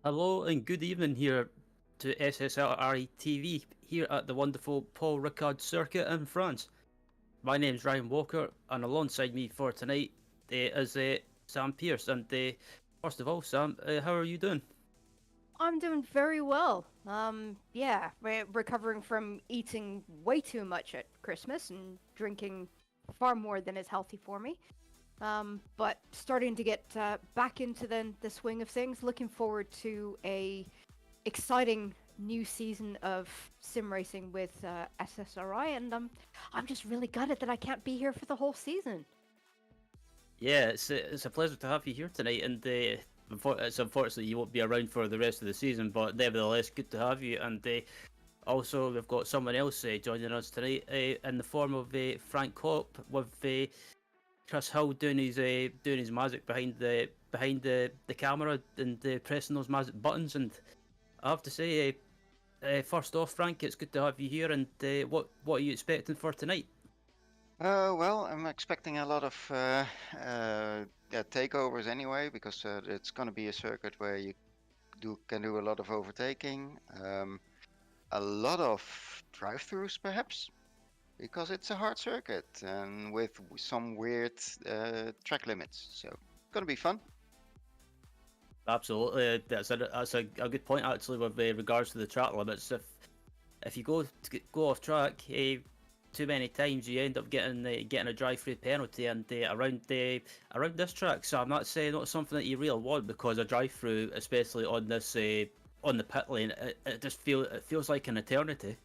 Hello and good evening here to SSRI TV here at the wonderful Paul Ricard circuit in France. My name's Ryan Walker, and alongside me for tonight is Sam Pierce. And first of all, Sam, how are you doing? I'm doing very well. Yeah, we're recovering from eating way too much at Christmas and drinking far more than is healthy for me. But starting to get back into the swing of things. Looking forward to a exciting new season of sim racing with SSRI, and I'm just really gutted that I can't be here for the whole season. Yeah, it's a pleasure to have you here tonight, and it's unfortunately you won't be around for the rest of the season, but nevertheless, good to have you. And also, we've got someone else joining us tonight in the form of Frank Kopp with Chris Hill doing his magic behind the camera and pressing those magic buttons. And I have to say, first off, Frank, it's good to have you here. And what are you expecting for tonight? Well, I'm expecting a lot of yeah, takeovers anyway, because it's going to be a circuit where you can do a lot of overtaking, a lot of drive-throughs perhaps, because it's a hard circuit and with some weird track limits. So it's going to be fun. Absolutely, that's a good point actually with regards to the track limits. If you go off track too many times, you end up getting a drive-through penalty, and around this track, so I'm not saying not something that you really want, because a drive-through, especially on this on the pit lane, it feels like an eternity.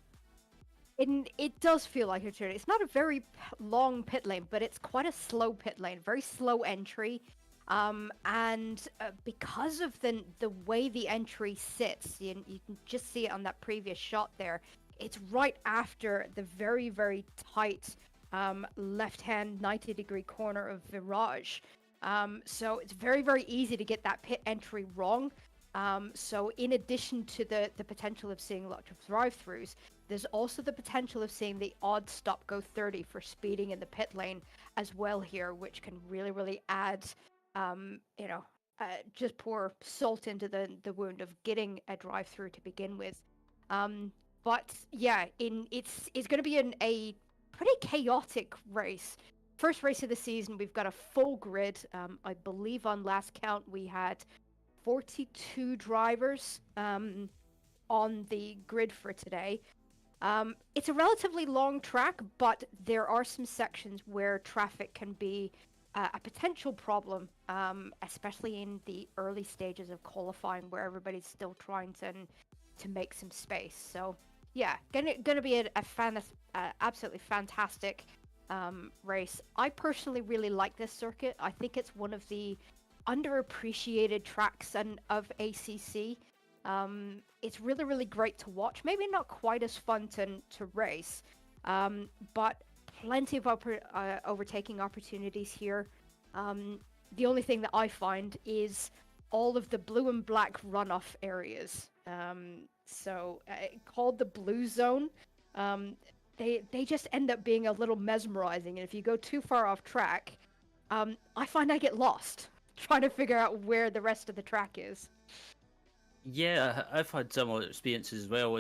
It does feel like eternity. It's not a very long pit lane, but it's quite a slow pit lane, very slow entry. And because of the way the entry sits, you can just see it on that previous shot there. It's right after the very, very tight left-hand 90-degree corner of virage. So it's very, very easy to get that pit entry wrong. So in addition to the potential of seeing lots of drive-throughs, there's also the potential of seeing the odd stop go 30 for speeding in the pit lane as well here, which can really, really add you know, just pour salt into the wound of getting a drive-through to begin with. But yeah, it's going to be a pretty chaotic race. First race of the season, we've got a full grid. I believe on last count we had 42 drivers on the grid for today. It's a relatively long track, but there are some sections where traffic can be a potential problem, especially in the early stages of qualifying, where everybody's still trying to make some space. So yeah, gonna be absolutely fantastic race. I personally really like this circuit. I think it's one of the underappreciated tracks of ACC. It's really, really great to watch. Maybe not quite as fun to race, but plenty of overtaking opportunities here. The only thing that I find is all of the blue and black runoff areas. Called the blue zone. They just end up being a little mesmerizing, and if you go too far off track, I find I get lost trying to figure out where the rest of the track is. Yeah, I've had similar experiences as well.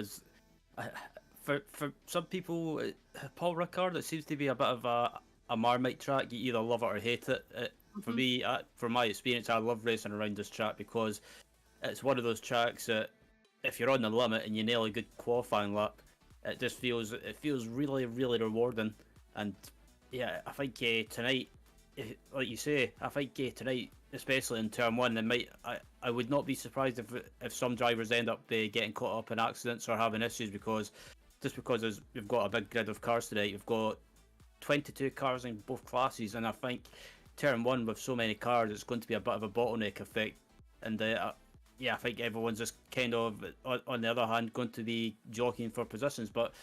For some people, Paul Ricard, it seems to be a bit of a Marmite track. You either love it or hate it. For me, from my experience, I love racing around this track because it's one of those tracks that if you're on the limit and you nail a good qualifying lap, it feels really, really rewarding. And yeah, I think tonight, like you say, I think tonight, especially in turn one, I would not be surprised if some drivers end up getting caught up in accidents or having issues, because we've got a big grid of cars tonight. We've got 22 cars in both classes, and I think turn one with so many cars, it's going to be a bit of a bottleneck effect. And yeah, I think everyone's just kind of on the other hand going to be jockeying for positions. But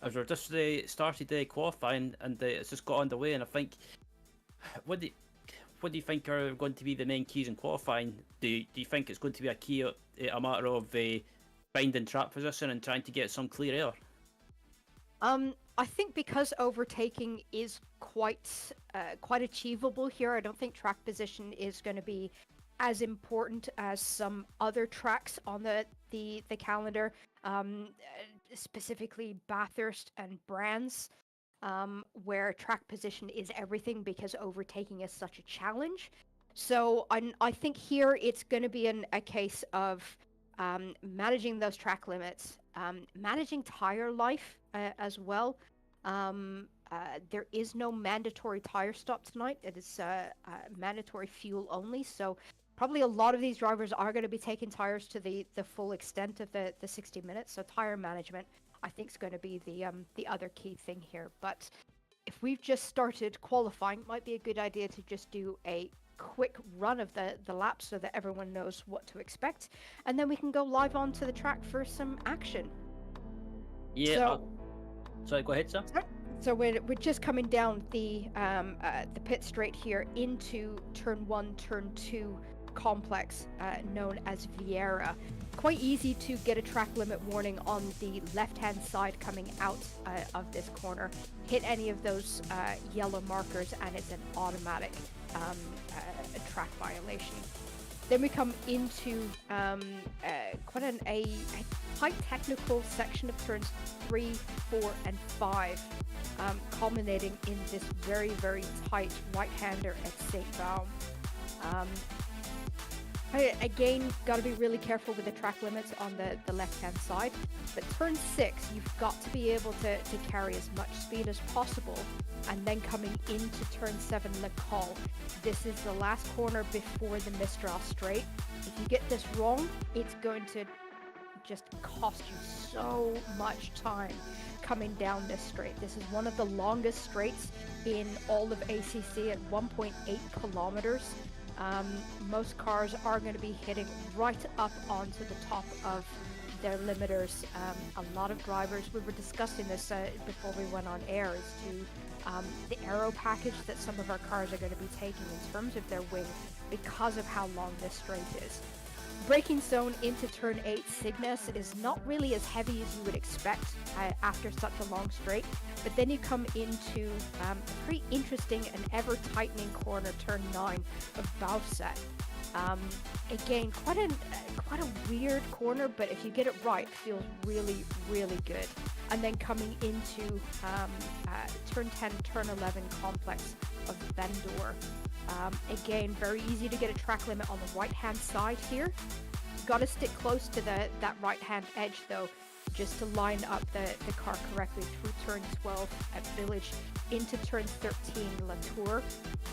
as we're just started qualifying, and it's just got underway, and I think what do you think are going to be the main keys in qualifying? Do you think it's going to be a matter of finding track position and trying to get some clear air? I think because overtaking is quite achievable here, I don't think track position is going to be as important as some other tracks on the calendar, specifically Bathurst and Brands, where track position is everything because overtaking is such a challenge. So I think here it's going to be a case of managing those track limits, managing tire life as well. There is no mandatory tire stop tonight. It is mandatory fuel only. So probably a lot of these drivers are going to be taking tires to the full extent of the 60 minutes. So tire management, I think, is going to be the other key thing here. But if we've just started qualifying, it might be a good idea to just do a quick run of the laps so that everyone knows what to expect, and then we can go live onto the track for some action. Yeah. So, sorry, go ahead, sir. So we're just coming down the pit straight here into turn 1, turn 2 complex known as Vieira. Quite easy to get a track limit warning on the left-hand side coming out of this corner. Hit any of those yellow markers and it's an automatic track violation. Then we come into quite a quite technical section of turns 3, 4, and 5, culminating in this very, very tight right-hander at St. Baum. Again, got to be really careful with the track limits on the left-hand side. But turn 6, you've got to be able to carry as much speed as possible. And then coming into turn 7, Le Col. This is the last corner before the Mistral straight. If you get this wrong, it's going to just cost you so much time coming down this straight. This is one of the longest straights in all of ACC at 1.8 kilometers. Most cars are going to be hitting right up onto the top of their limiters. A lot of drivers, we were discussing this before we went on air, as to the aero package that some of our cars are going to be taking in terms of their wing because of how long this straight is. Braking zone into turn 8, Cygnus is not really as heavy as you would expect after such a long straight, but then you come into a pretty interesting and ever-tightening corner, turn 9 of Bathurst. Again, quite a weird corner, but if you get it right, it feels really, really good. And then coming into turn 10, turn 11 complex of Bendor. Again, very easy to get a track limit on the right-hand side here. Got to stick close to that right-hand edge, though, just to line up the car correctly through turn 12 at Village into turn 13 Latour.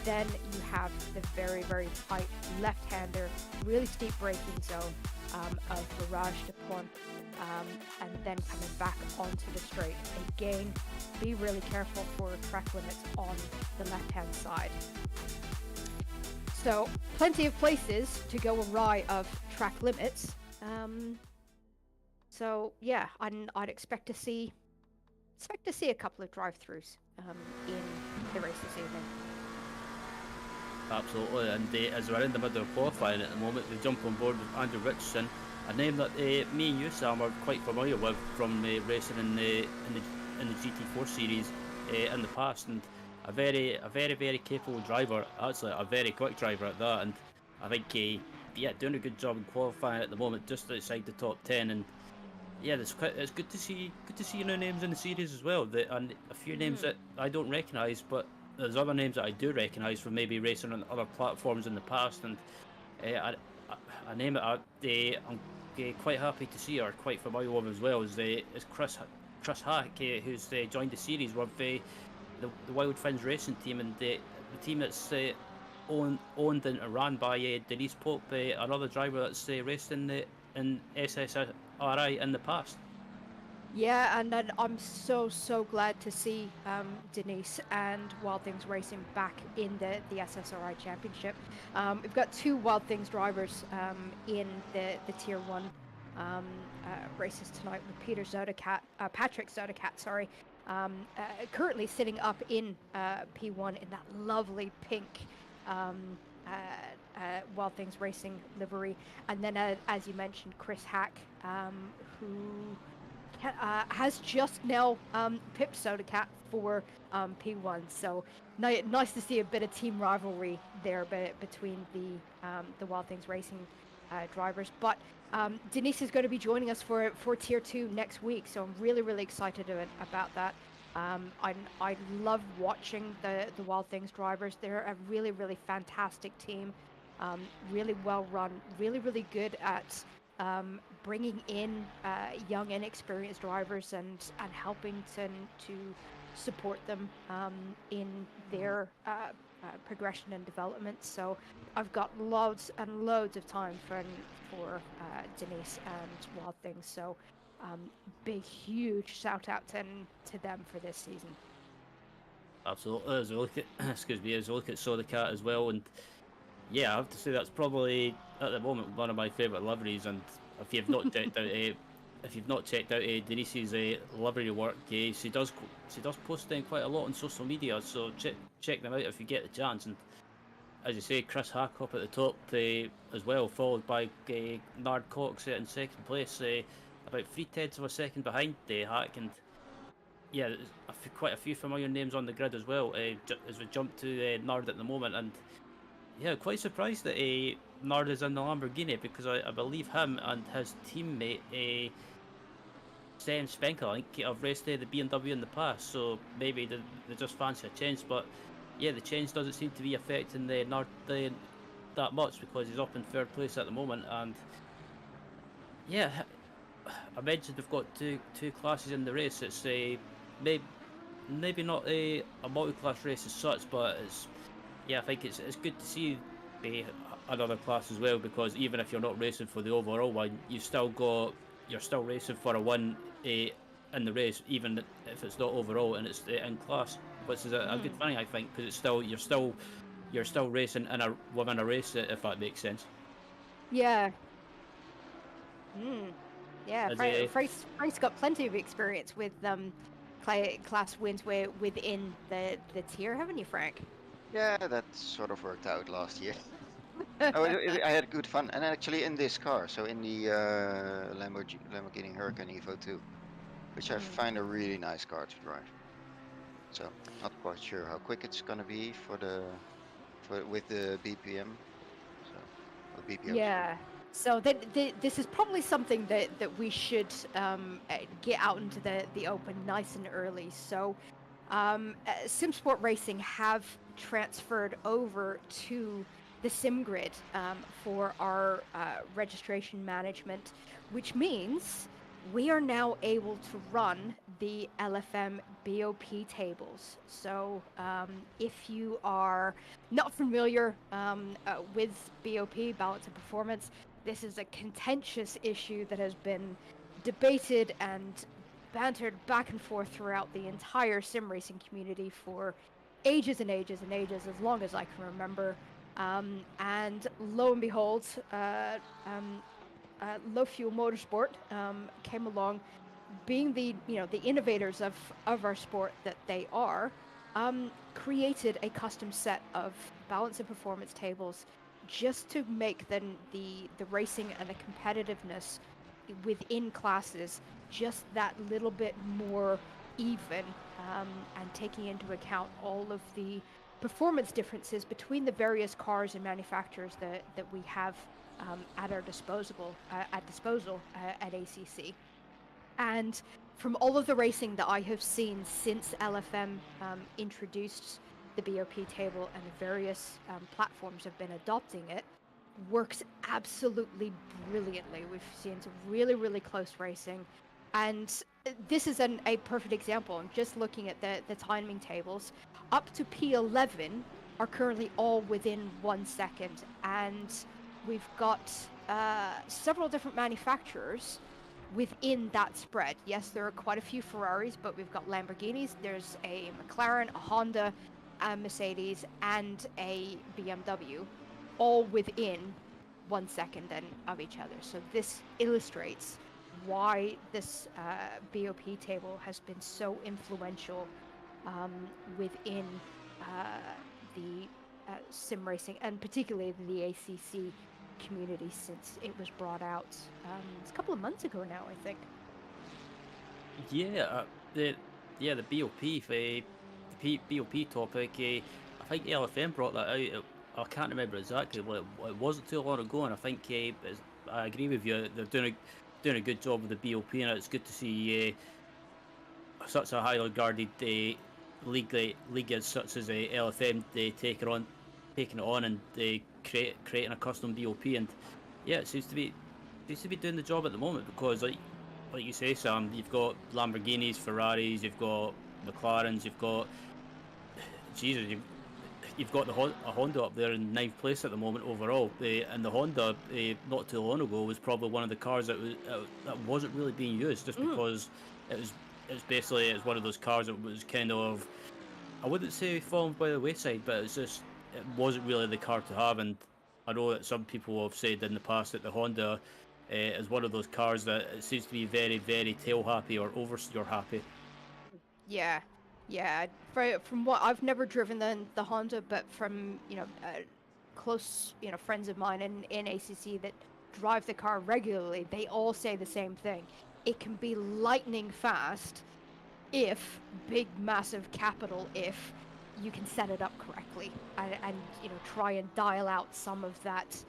Then you have the very, very tight left-hander, really steep braking zone of Mirage de Pont, and then coming back onto the straight. Again, be really careful for track limits on the left-hand side. So, plenty of places to go awry of track limits. So yeah, I'd expect to see a couple of drive-throughs in the race this evening. Absolutely, and as we're in the middle of qualifying at the moment, we jump on board with Andrew Richardson, a name that me and you, Sam, are quite familiar with from racing in the GT4 series in the past, and a very, very capable driver, actually a very quick driver at that, and I think doing a good job in qualifying at the moment, just outside the top 10, and yeah, it's good to see new names in the series as well, and a few names that I don't recognise, but there's other names that I do recognise from maybe racing on other platforms in the past, and a name that I'm quite happy to see, or quite familiar with as well, is Chris Hack, who's joined the series with the Wild Fins Racing team, and the team that's owned and run by Denise Pope, another driver that's raced in SSRI in the past. Yeah, and I'm so glad to see Denise and Wild Things Racing back in the SSRI Championship. We've got 2 Wild Things drivers in the Tier 1 races tonight with Patrick Zodecat, currently sitting up in P1 in that lovely pink Wild Things Racing livery, and then as you mentioned, Chris Hack, who has just now pipped Zodecat for P1, so nice to see a bit of team rivalry there between the Wild Things Racing drivers. But Denise is going to be joining us for Tier 2 next week, so I'm really excited about that. I love watching the Wild Things drivers. They're a really fantastic team, really well run, really good at bringing in young inexperienced drivers and helping to support them in their progression and development. So I've got loads and loads of time for Denise and Wild Things. So big, huge shout out to them for this season. Absolutely. As we look at, excuse me, as we look at Sodicat as well, and yeah, I have to say that's probably at the moment one of my favourite liveries. And if you've not checked out Denise's livery work, she does post them quite a lot on social media. So check them out if you get the chance. And as you say, Chris Hack up at the top as well, followed by Nard Cox in second place, about 3/10 of a second behind Hack. And yeah, there's quite a few familiar names on the grid as well as we jump to Nard at the moment. And yeah, quite surprised that Nard is in the Lamborghini, because I believe him and his teammate Sam Spenker, I think, have raced the BMW in the past, so maybe they just fancy a change. But yeah, the change doesn't seem to be affecting the Nard that much, because he's up in third place at the moment. And yeah, I mentioned we've got two classes in the race. It's maybe not a multi-class race as such, but I think it's good to see another class as well, because even if you're not racing for the overall one, you're still racing for a win in the race, even if it's not overall and it's in class, which is a good thing, I think, because you're still racing within a race, if that makes sense. Yeah. Yeah, Frank's got plenty of experience with class wins within the tier, haven't you, Frank? Yeah, that sort of worked out last year. I had good fun, and actually in this car, so in the Lamborghini Huracan Evo 2, which I find a really nice car to drive. So not quite sure how quick it's gonna be with the BPM. So BPM. Yeah. So this is probably something that we should get out into the open nice and early. So Simsport Racing have transferred over to the SimGrid for our registration management, which means we are now able to run the LFM BOP tables. So if you are not familiar with BOP, balance of performance, this is a contentious issue that has been debated and bantered back and forth throughout the entire sim racing community for ages and ages and ages, as long as I can remember. And lo and behold, Low Fuel Motorsport came along, being the innovators of our sport that they are, created a custom set of balance and performance tables just to make the racing and the competitiveness within classes just that little bit more even, and taking into account all of the performance differences between the various cars and manufacturers that we have at our disposal at ACC. And from all of the racing that I have seen since LFM introduced the BOP table, and the various platforms have been adopting it, works absolutely brilliantly. We've seen some really close racing, and this is a perfect example. I'm just looking at the timing tables. Up to P11 are currently all within 1 second, and we've got several different manufacturers within that spread. Yes, there are quite a few Ferraris, but we've got Lamborghinis, there's a McLaren, a Honda, a Mercedes, and a BMW, all within 1 second of each other. So this illustrates why this BOP table has been so influential within the sim racing, and particularly the ACC community, since it was brought out it's a couple of months ago now, I think. Yeah, the BOP, for BOP topic, I think LFM brought that out. I can't remember exactly what it wasn't too long ago, and I think I agree with you. They're doing a good job with the BOP, and it's good to see such a highly regarded league as such as LFM taking it on and creating a custom BOP, and yeah, it seems to be doing the job at the moment because like you say, Sam, you've got Lamborghinis, Ferraris, you've got McLarens, you've got Jesus, you've got a Honda up there in ninth place at the moment overall, and the Honda not too long ago was probably one of the cars that wasn't really being used just because it's basically one of those cars that was kind of, I wouldn't say fallen by the wayside, but it wasn't really the car to have. And I know that some people have said in the past that the Honda is one of those cars that it seems to be very, very tail happy or oversteer happy. Yeah, yeah. From what I've never driven the Honda, but from close friends of mine in ACC that drive the car regularly, they all say the same thing. It can be lightning fast if, big massive capital if, you can set it up correctly and try and dial out some of that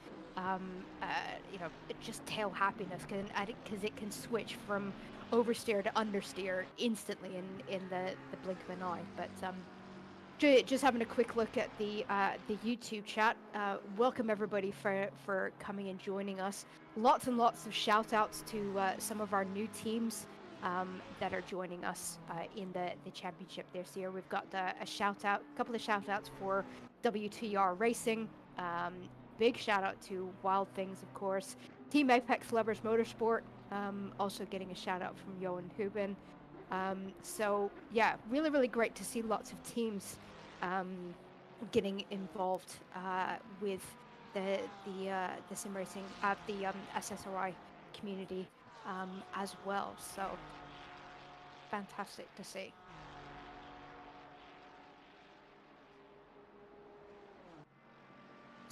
just tail happiness, because it can switch from oversteer to understeer instantly in the blink of an eye. But just having a quick look at the YouTube chat. Welcome everybody for coming and joining us. Lots and lots of shout outs to some of our new teams that are joining us in the championship this year. We've got a couple of shout outs for GT3 Racing. Big shout out to Wild Things, of course. Team Apex Lovers Motorsport, also getting a shout out from Johan Hubin. So yeah, really, really great to see lots of teams getting involved with the sim racing at the SSRI community as well. So fantastic to see.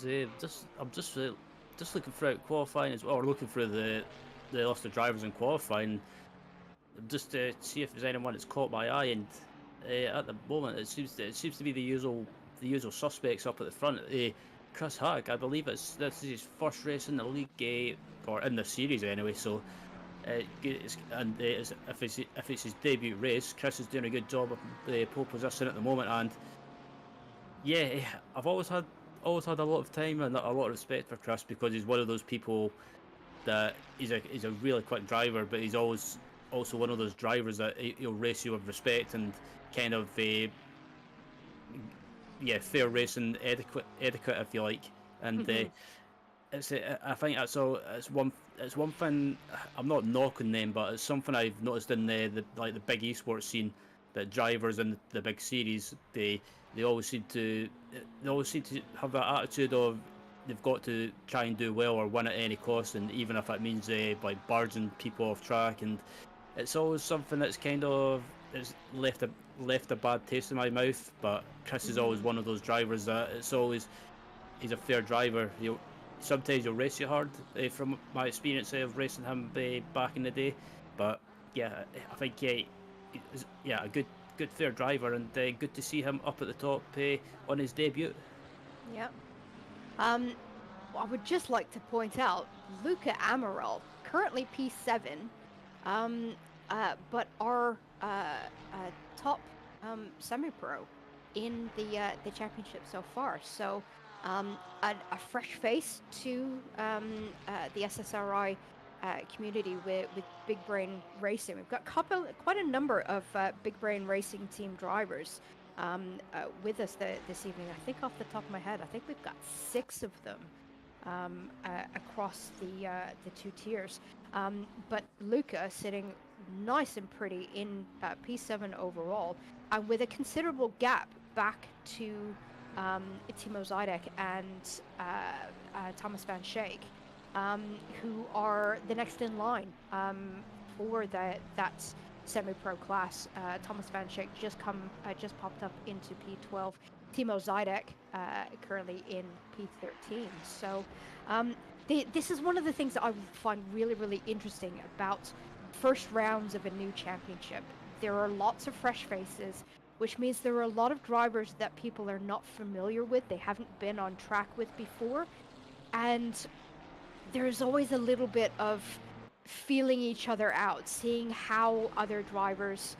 I'm just looking through qualifying as well, or looking through the list of drivers in qualifying, just to see if there's anyone that's caught my eye. And at the moment, it seems to be the usual suspects up at the front. Chris Hack, I believe this is his first race in the league, or in the series anyway. So, if it's his debut race, Chris is doing a good job of the pole position at the moment. And yeah, I've always had a lot of time and a lot of respect for Chris, because he's one of those people that he's a really quick driver, but he's always also one of those drivers that he'll race you with respect and kind of fair racing etiquette, if you like. And I think that's one thing. I'm not knocking them, but it's something I've noticed in the big esports scene, that drivers in the big series, they always seem to have that attitude of they've got to try and do well or win at any cost, and even if it means like barging people off track. And it's always something that's kind of left a bad taste in my mouth. But Chris is always one of those drivers that he's a fair driver. Sometimes he'll race you hard, from my experience of racing him back in the day. But yeah, I think he's a good fair driver, and good to see him up at the top on his debut. Yep. I would just like to point out Luca Amaral, currently P7, but our top semi-pro in the championship so far. So a fresh face to the SSRI community with Big Brain Racing. We've got quite a number of Big Brain Racing team drivers with us this evening. I think off the top of my head, I think we've got 6 of them across the 2 tiers. But Luca sitting nice and pretty in P7 overall, and with a considerable gap back to Timo Zidek and Thomas Van Schaik, who are the next in line for that semi-pro class. Thomas Van Schaik just popped up into P12. Timo Zidek currently in P13. So this is one of the things that I find really, really interesting about first rounds of a new championship. There are lots of fresh faces. which means there are a lot of drivers that people are not familiar with, they haven't been on track with before, and there's always a little bit of feeling each other out, seeing how other drivers,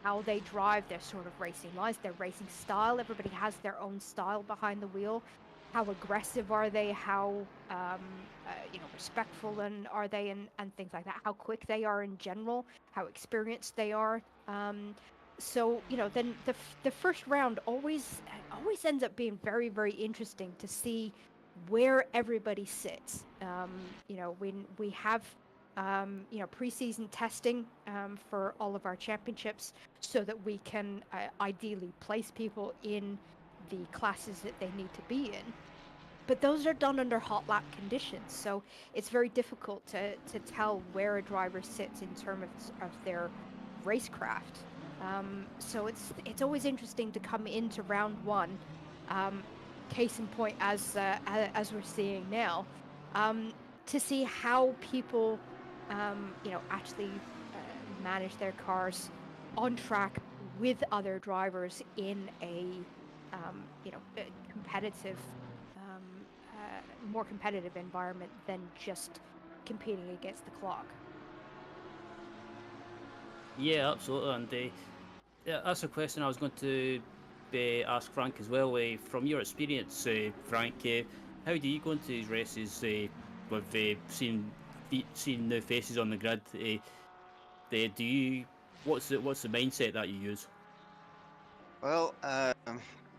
how they drive, their sort of racing lines, their racing style. Everybody has their own style behind the wheel. How aggressive are they? How respectful and are they, and things like that. How quick they are in general. How experienced they are. So then the first round always ends up being very, very interesting to see where everybody sits. When we have preseason testing for all of our championships, so that we can ideally place people in the classes that they need to be in. But those are done under hot lap conditions, so it's very difficult to tell where a driver sits in terms of their racecraft. So it's always interesting to come into round one, case in point as we're seeing now, to see how people actually manage their cars on track with other drivers in a competitive, more competitive environment than just competing against the clock. Yeah, absolutely. And yeah, that's a question I was going to ask Frank as well. From your experience, Frank, how do you go into these races with seeing new faces on the grid? Do you what's the mindset that you use? Well,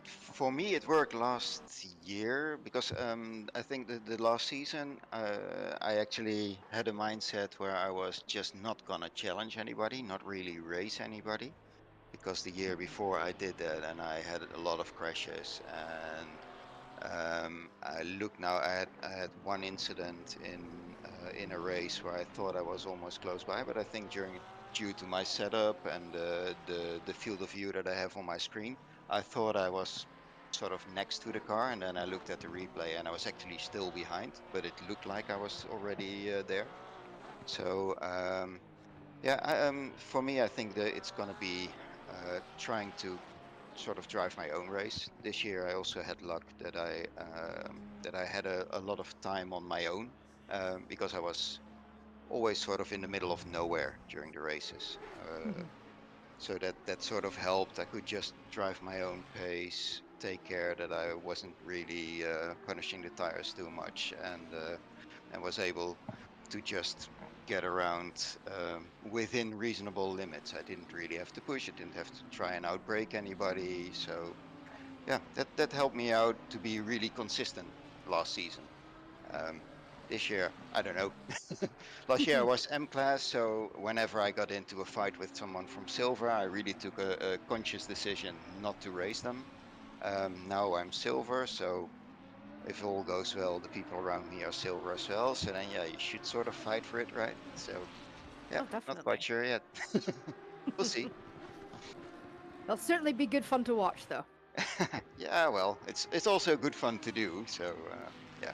for me, it worked last year because I think the last season I actually had a mindset where I was just not gonna challenge anybody, not really race anybody, because the year before I did that and I had a lot of crashes. And I look now, I had one incident in a race where I thought I was almost close by, but I think due to my setup and the field of view that I have on my screen, I thought I was sort of next to the car, and then I looked at the replay and I was actually still behind, but it looked like I was already there. So yeah, for me, I think that it's going to be trying to sort of drive my own race. This year, I also had luck that I had a lot of time on my own because I was always sort of in the middle of nowhere during the races. So that sort of helped. I could just drive my own pace, take care that I wasn't really punishing the tires too much, and was able to just get around within reasonable limits. I didn't really have to push. I didn't have to try and outbrake anybody. So yeah, that helped me out to be really consistent last season. Um, this year, I don't know. Last year I was M class, so whenever I got into a fight with someone from silver, I really took a conscious decision not to race them. Now I'm silver, so if all goes well, the people around me are silver as well. So then, yeah, you should sort of fight for it, right? So yeah, Oh, not quite definitely. sure yet. We'll see. It'll certainly be good fun to watch, though. Yeah, well, it's also good fun to do. So yeah.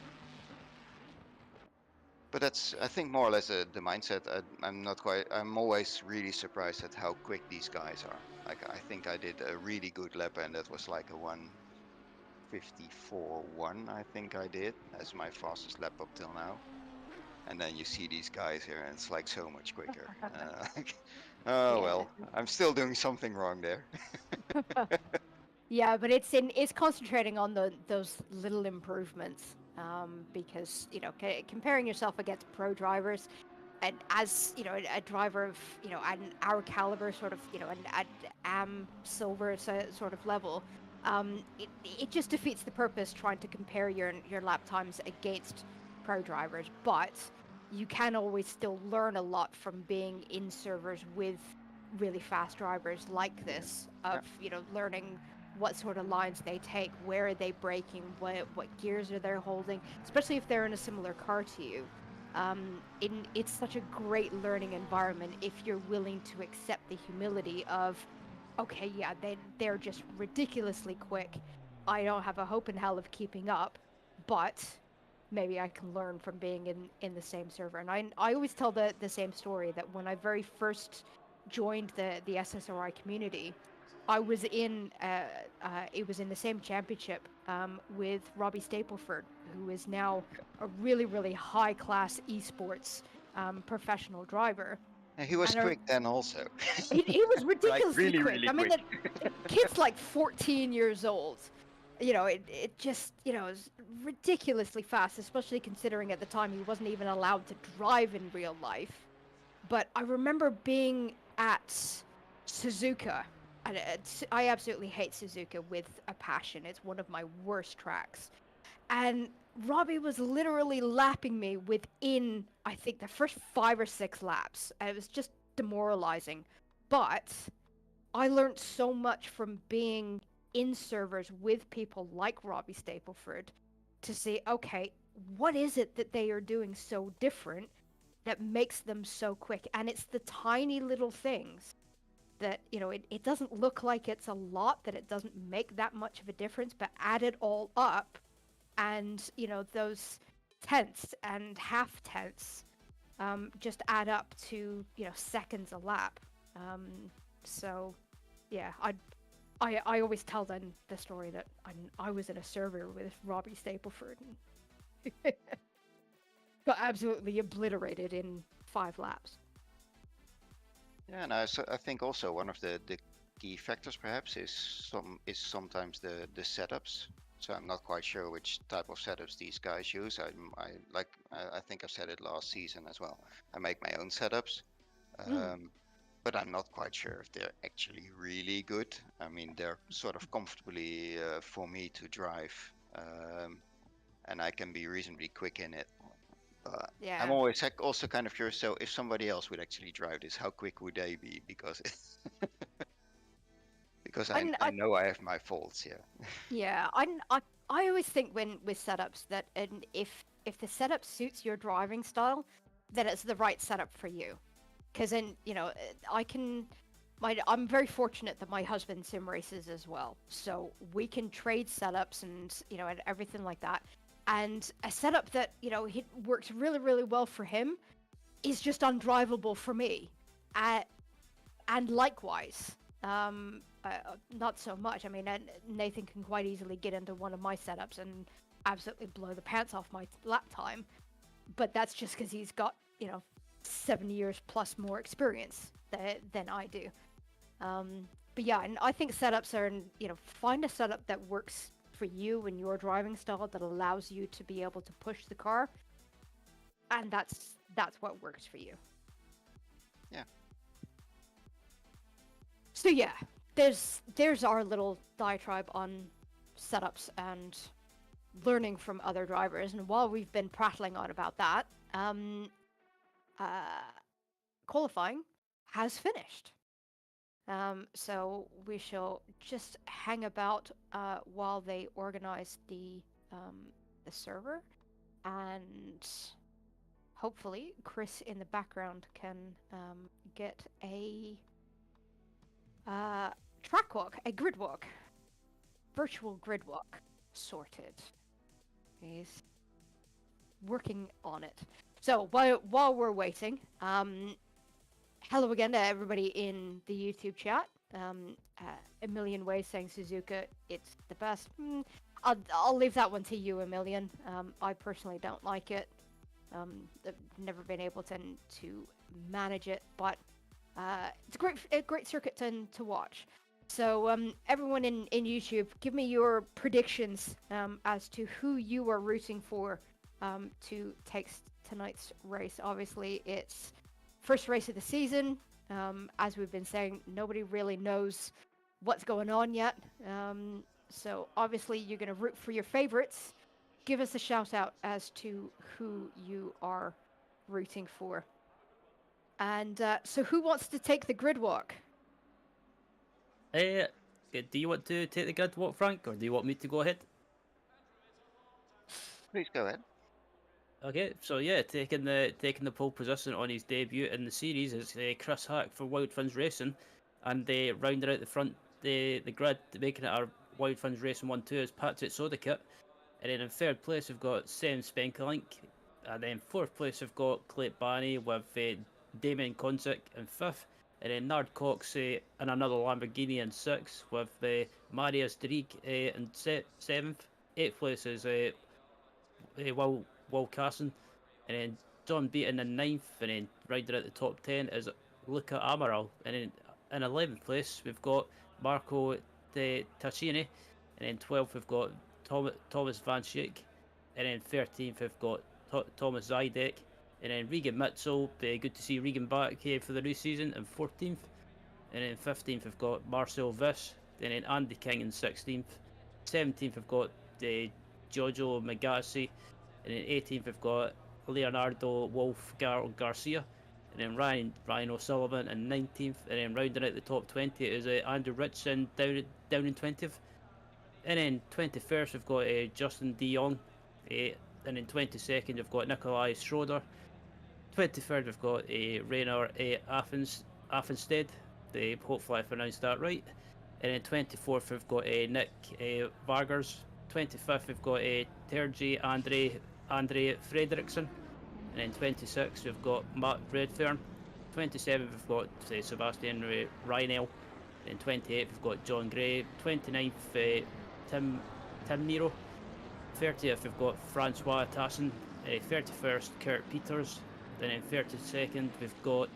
But that's, I think, more or less the mindset. I'm not quite. I'm always really surprised at how quick these guys are. Like, I think I did a really good lap, and that was like a 1:54.1. I think I did as my fastest lap up till now. And then you see these guys here, and it's like so much quicker. Oh Yeah. well, I'm still doing something wrong there. Yeah, but it's concentrating on those little improvements, because comparing yourself against pro drivers, and as a driver of our caliber, sort of an am silver sort of level, it just defeats the purpose trying to compare your lap times against pro drivers. But you can always still learn a lot from being in servers with really fast drivers like this, Yeah. of learning what sort of lines they take, where are they braking, what gears are they holding, especially if they're in a similar car to you. It's such a great learning environment if you're willing to accept the humility of, okay, yeah, they're just ridiculously quick. I don't have a hope in hell of keeping up, but maybe I can learn from being in the same server. And I always tell the same story, that when I very first joined the SSRI community, I was in it was in the same championship with Robbie Stapleford, who is now a really high class esports professional driver. And he was And quick then also. he was ridiculously really, quick. really I mean, quick. the kid's like 14 years old. You know, it just, you know, is ridiculously fast, especially considering at the time he wasn't even allowed to drive in real life. But I remember being at Suzuka, and I absolutely hate Suzuka with a passion. It's one of my worst tracks. And Robbie was literally lapping me within, I think, the first 5 or 6 laps. And it was just demoralizing. But I learned so much from being in servers with people like Robbie Stapleford to see, okay, what is it that they are doing so different that makes them so quick? And it's the tiny little things that, you know, it doesn't look like it's a lot, that it doesn't make that much of a difference, but add it all up, and, you know, those tenths and half tenths just add up to, you know, seconds a lap. So, yeah, I always tell them the story that I was in a server with Robbie Stapleford and got absolutely obliterated in 5 laps. Yeah, and I think also one of the key factors perhaps is sometimes the setups. So I'm not quite sure which type of setups these guys use. I think I said it last season as well. I make my own setups, but I'm not quite sure if they're actually really good. I mean, they're sort of comfortably for me to drive, and I can be reasonably quick in it. Yeah. I'm always also kind of curious. So if somebody else would actually drive this, how quick would they be? Because because I know I have my faults. Yeah. Yeah, I always think when with setups that, and if the setup suits your driving style, then it's the right setup for you. Because then, you know, I'm very fortunate that my husband sim races as well, so we can trade setups and, you know, and everything like that. And a setup that, you know, works really well for him is just undrivable for me. And likewise, not so much. I mean, Nathan can quite easily get into one of my setups and absolutely blow the pants off my lap time. But that's just because he's got, you know, 7 years plus more experience than I do. But yeah, and I think setups are, you know, find a setup that works for you and your driving style that allows you to be able to push the car, and that's what works for you. Yeah. So yeah, there's our little diatribe on setups and learning from other drivers. And while we've been prattling on about that, qualifying has finished. So we shall just hang about while they organize the server, and hopefully Chris in the background can get a track walk, a grid walk, virtual grid walk sorted. He's working on it. So while we're waiting, hello again to everybody in the YouTube chat. A million ways saying Suzuka, it's the best. I'll leave that one to you, a million. I personally don't like it. I've never been able to manage it, but it's a great circuit to watch. So everyone in YouTube, give me your predictions as to who you are rooting for to take tonight's race. Obviously, it's first race of the season. As we've been saying, nobody really knows what's going on yet. So obviously, you're going to root for your favorites. Give us a shout out as to who you are rooting for. And so who wants to take the grid walk? Do you want to take the grid walk, Frank, or do you want me to go ahead? Please go ahead. Okay, so yeah, taking the pole position on his debut in the series is Chris Hack for Wild Funds Racing, and they rounded out the front the grid, making it our Wild Funds Racing 1-2 is Patrick Sodikit, and then in third place we've got Sam Spenkelink, and then fourth place we've got Clayt Barney with Damien Konzik in fifth, And then Nard Cox in another Lamborghini in 6th, with Marius Drieg in 7th. 8th place is Will Carson. And then John Beaton in 9th, and then riding at the top 10 is Luca Amaral. And then in 11th place, we've got Marco Taccini. And then 12th, we've got Thomas Van Schick. And then 13th, we've got Thomas Zydek. And then Regan Mitchell, good to see Regan back here for the new season, in 14th. And then 15th, we've got Marcel Vish. And then Andy King in 16th. 17th, we've got Giorgio Magassi. And then 18th, we've got Leonardo Wolf Garcia. And then Ryan O'Sullivan in 19th. And then rounding out the top 20 is Andrew Richardson down in 20th. And then 21st, we've got Justin De Jong. And then 22nd, we've got Nikolai Schroeder. 23rd, we've got Rainer Affenstead. Hopefully I pronounced that right. And then 24th, we've got Nick Vargers. 25th, we've got Terji Andre Fredriksson. And then 26th, we've got Matt Redfern. 27th, we've got Sebastian Reinel. And 28th, we've got John Gray. 29th, Tim Nero. 30th, we've got Francois Tassin. 31st, Kurt Peters. And then 32nd, we've got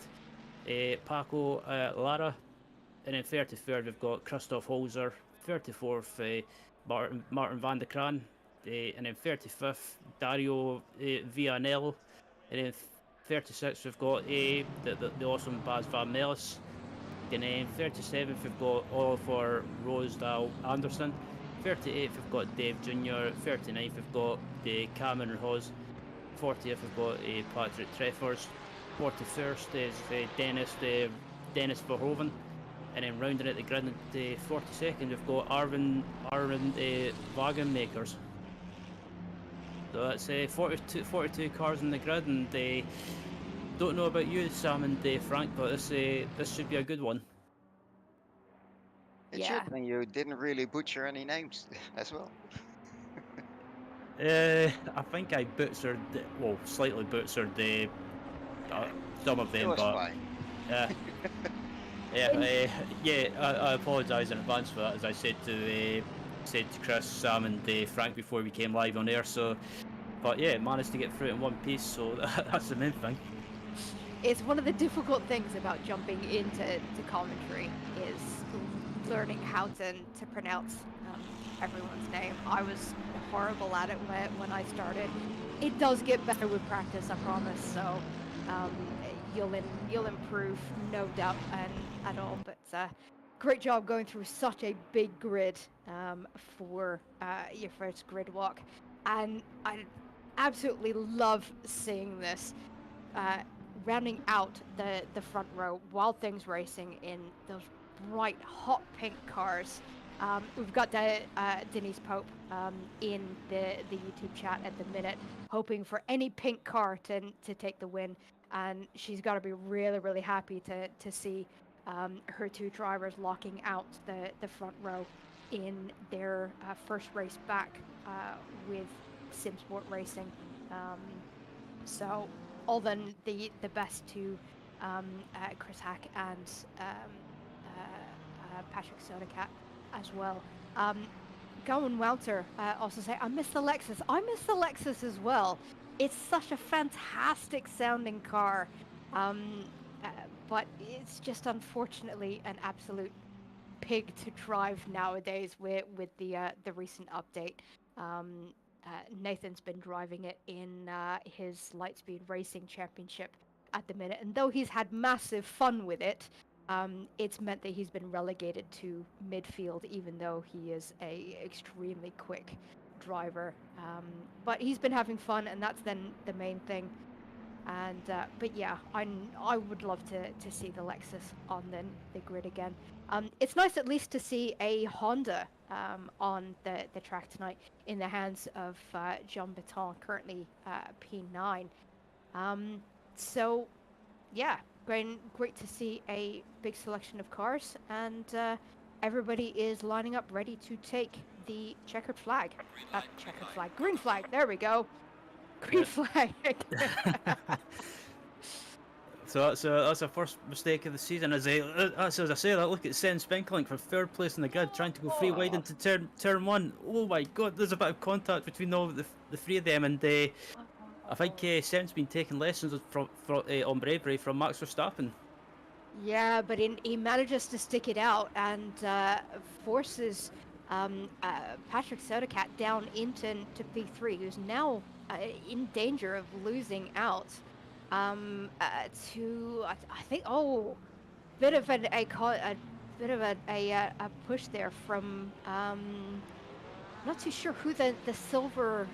Paco Lara. And then 33rd, we've got Christoph Holzer. 34th, Martin van der Kraan. And then 35th, Dario Villanello. And then 36th, we've got the awesome Bas van Melis. And then 37th, we've got Oliver Rosedale Anderson. 38th, we've got Dave Jr. 39th, we've got Cameron Hawes. 40th, we've got Patrick Treffers. 41st is Dennis Verhoeven. And then rounding out the grid at 42nd, we've got Arvin Wagenmakers. So that's 42 cars in the grid, and don't know about you, Sam and Frank, but this should be a good one. It should, and you didn't really butcher any names as well. I think I slightly butchered some of them, but fine. I apologise in advance for that, as I said to Chris, Sam, and Frank before we came live on air. So, but yeah, managed to get through it in one piece. So that's the main thing. It's one of the difficult things about jumping into commentary is learning how to pronounce everyone's name. I was horrible at it when I started. It does get better with practice, I promise. So you'll improve, no doubt, at all. But great job going through such a big grid for your first grid walk, and I absolutely love seeing this. Rounding out the front row, Wild Things Racing in those bright hot pink cars. We've got Denise Pope in the YouTube chat at the minute, hoping for any pink car to take the win, and she's got to be really, really happy to see her two drivers locking out the front row in their first race back with Simsport Racing. So all then the best to Chris Hack and Patrick Sodercat as well. Gowan Welter also say, I miss the Lexus. I miss the Lexus as well. It's such a fantastic sounding car, but it's just unfortunately an absolute pig to drive nowadays with the recent update. Nathan's been driving it in his Lightspeed Racing Championship at the minute, and though he's had massive fun with it, it's meant that he's been relegated to midfield, even though he is a extremely quick driver. But he's been having fun, and that's then the main thing. And but yeah, I would love to see the Lexus on the grid again. It's nice at least to see a Honda on the track tonight in the hands of Jean Beton, currently P9. So yeah, great to see a big selection of cars, and everybody is lining up ready to take the green flag. There we go. Green flag. So that's our first mistake of the season. As I say that, look at Sen Spenkling from third place in the grid, trying to go free wide into turn one. Oh my God, there's a bit of contact between all the three of them, and I think Sen's been taking lessons from on bravery from Max Verstappen. Yeah, but he manages to stick it out and forces Patrick Sodercat down into P3, who's now in danger of losing out to I think bit of a bit of a push there from not too sure who the silver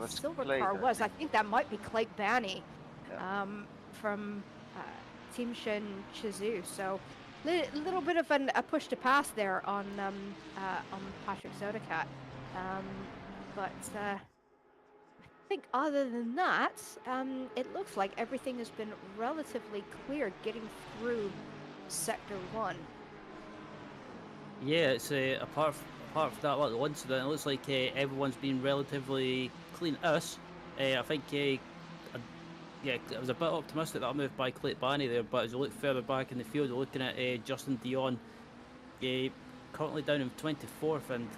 was silver Clay, car I was. I think. think that might be Clay Banny Yeah. from Team Shin Chizu. So little bit of a push to pass there on Patrick Sodercat. But I think other than that, it looks like everything has been relatively clear getting through Sector 1. Yeah, it's apart from that little incident, it looks like everyone's been relatively clean. I think, yeah, I was a bit optimistic that move by Clayton Barney there, but as you look further back in the field, you're looking at Justin Dion, currently down in 24th, and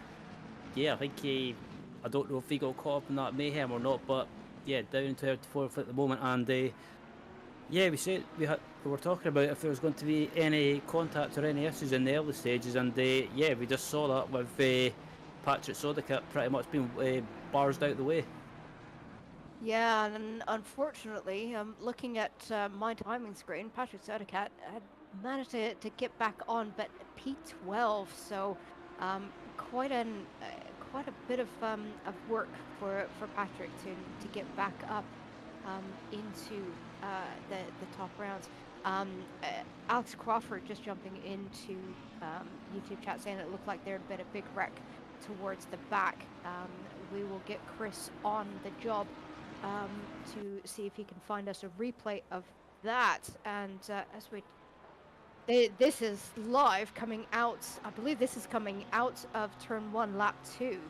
yeah, I think I don't know if he got caught up in that mayhem or not, but yeah, down in 24th at the moment, and yeah, we were talking about if there was going to be any contact or any issues in the early stages, and yeah, we just saw that with Patrick Sodercat pretty much being bars out the way. Yeah, and unfortunately, looking at my timing screen, Patrick Sodercat had managed to get back on, but P12, so quite quite a bit of work for Patrick to get back up into the top rounds. Alex Crawford just jumping into YouTube chat saying it looked like there had been a big wreck towards the back. We will get Chris on the job to see if he can find us a replay of that. And as this is live coming out, I believe this is coming out of turn 1, lap 2.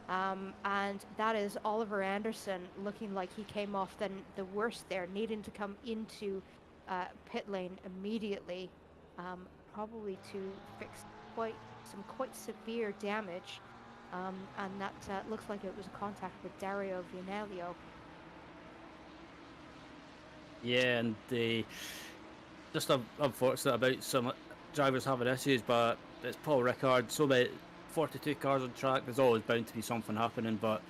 And that is Oliver Anderson looking like he came off the worst there, needing to come into pit lane immediately, probably to fix some quite severe damage. And that looks like it was a contact with Dario Vianelio. Yeah, and just unfortunate about some drivers having issues, but it's Paul Ricard. So many 42 cars on track. There's always bound to be something happening. But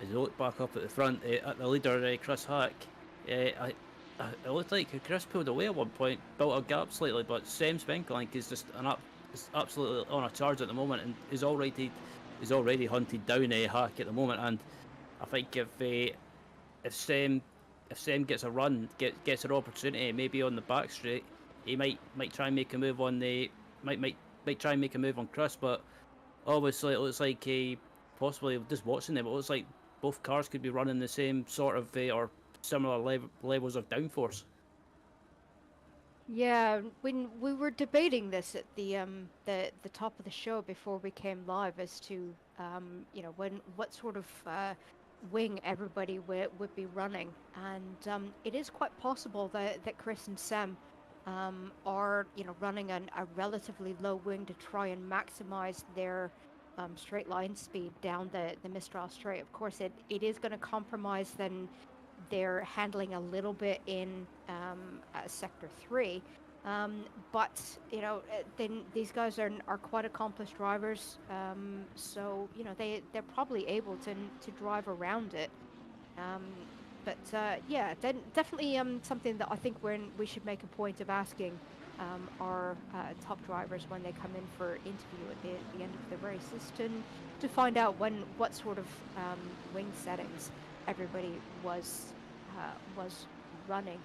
as you look back up at the front, at the leader, Chris Hack, it looked like Chris pulled away at one point, built a gap slightly, but Sam Spenkling is just is absolutely on a charge at the moment, and is already hunted down Hack at the moment. And I think if Sam gets a run, gets an opportunity, maybe on the back straight, he might try and make a move on might try and make a move on Chris. But obviously, it looks like possibly just watching them, it looks like both cars could be running the same sort of or similar levels of downforce. Yeah, when we were debating this at the top of the show before we came live as to what sort of wing everybody would be running, and it is quite possible that Chris and Sam are running a relatively low wing to try and maximize their straight line speed down the Mistral Straight. Of course, it is going to compromise then their handling a little bit in Sector 3. But then these guys are quite accomplished drivers, so they're probably able to drive around it. But yeah, then definitely something that I think we should make a point of asking our top drivers when they come in for interview at the end of the race is to find out what sort of wing settings everybody was running.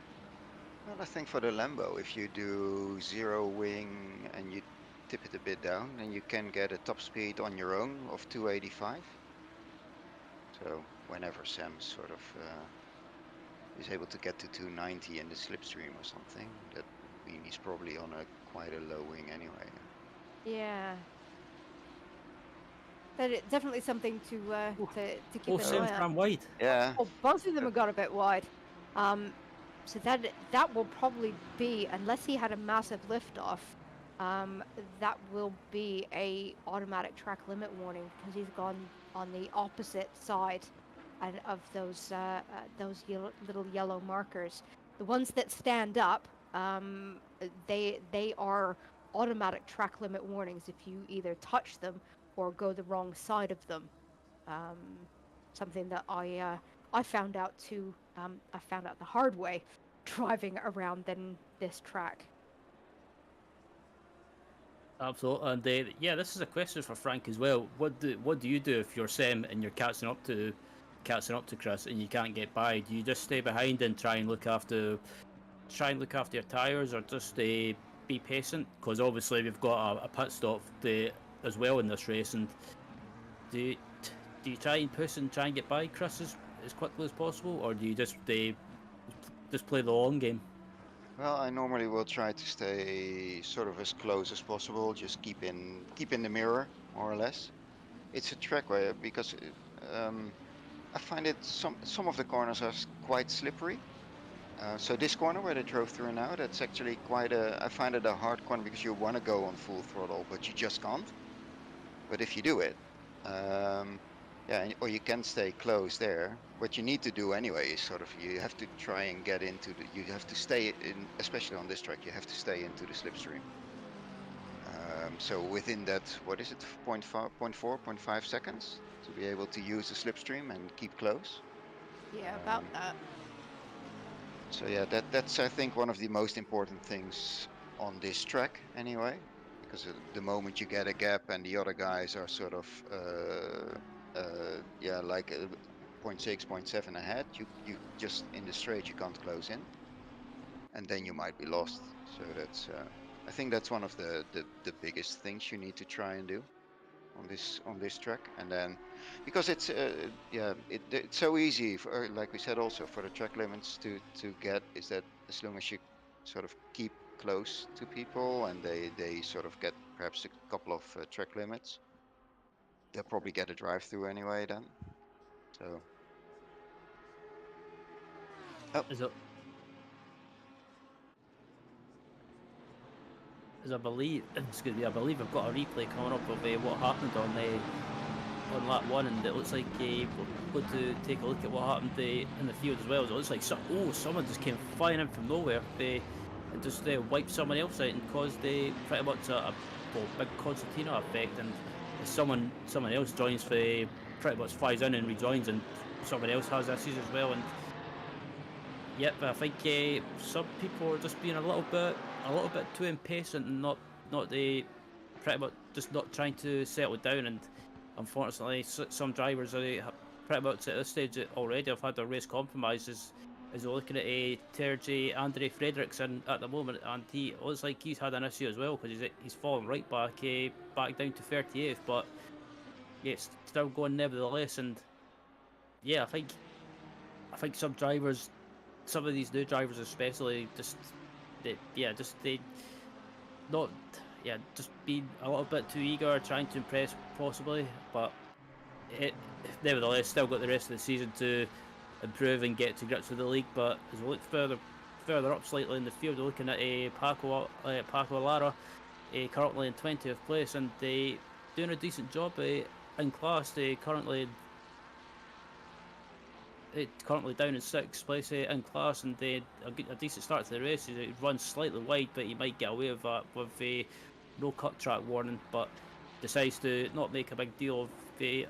Well, I think for the Lambo, if you do zero wing and you tip it a bit down, then you can get a top speed on your own of 285. So whenever Sam sort of is able to get to 290 in the slipstream or something, that means he's probably on quite a low wing anyway. Yeah. But definitely something to keep an eye Sam's on. ran wide. Yeah. Oh, both of them have got a bit wide. So that will probably be, unless he had a massive liftoff, that will be a automatic track limit warning because he's gone on the opposite side of those little yellow markers. The ones that stand up, they are automatic track limit warnings if you either touch them or go the wrong side of them. Something that I found out too. I found out the hard way driving around this track. Absolutely, and yeah, this is a question for Frank as well. What do you do if you're Sam and you're catching up to Chris and you can't get by? Do you just stay behind and try and look after your tires, or just be patient? Because obviously we've got a pit stop as well in this race, and do you try and push and try and get by Chris as quickly as possible, or do you just play the long game? Well, I normally will try to stay sort of as close as possible, just keep in the mirror, more or less. It's a track where, because I find it some of the corners are quite slippery. So this corner where they drove through now, that's actually I find it a hard corner because you want to go on full throttle, but you just can't. But if you do it, yeah, or you can stay close there. What you need to do anyway is sort of, you have to try and get into you have to stay in, especially on this track, you have to stay into the slipstream. So within that, what is it, 0.5 seconds to be able to use the slipstream and keep close. Yeah, about that. So yeah, that's I think one of the most important things on this track anyway, because the moment you get a gap and the other guys are sort of yeah, like 0.6, 0.7 ahead, you just in the straight you can't close in, and then you might be lost. So that's I think that's one of the biggest things you need to try and do on this track. And then because it's yeah, it's so easy for, like we said also, for the track limits to get, is that as long as you sort of keep close to people and they sort of get perhaps a couple of track limits, they'll probably get a drive through anyway then. So As I believe, excuse me, I believe I've got a replay coming up of what happened on lap 1, and it looks like we're going to take a look at what happened in the field as well. So it looks like someone just came flying in from nowhere and just wiped someone else out and caused pretty much a big concertina effect, and someone else joins pretty much flies in and rejoins, and someone else has issues as well. And yep, I think some people are just being a little bit too impatient and not pretty much just not trying to settle down. And unfortunately, some drivers are pretty much at this stage already have had their race compromised. As we're looking at Terje Andre Frederiksen at the moment, and he looks like he's had an issue as well, because he's fallen right back down to 38th, but yeah, it's still going nevertheless. And yeah, I think some drivers, some of these new drivers especially, just being a little bit too eager, trying to impress possibly, but nevertheless still got the rest of the season to improve and get to grips with the league. But as we look further up slightly in the field, we're looking at Paco Lara currently in 20th place, and they doing a decent job in class. They currently down in 6th place in class, and they a decent start to the race. He runs slightly wide, but he might get away with that with a no cut track warning, but decides to not make a big deal of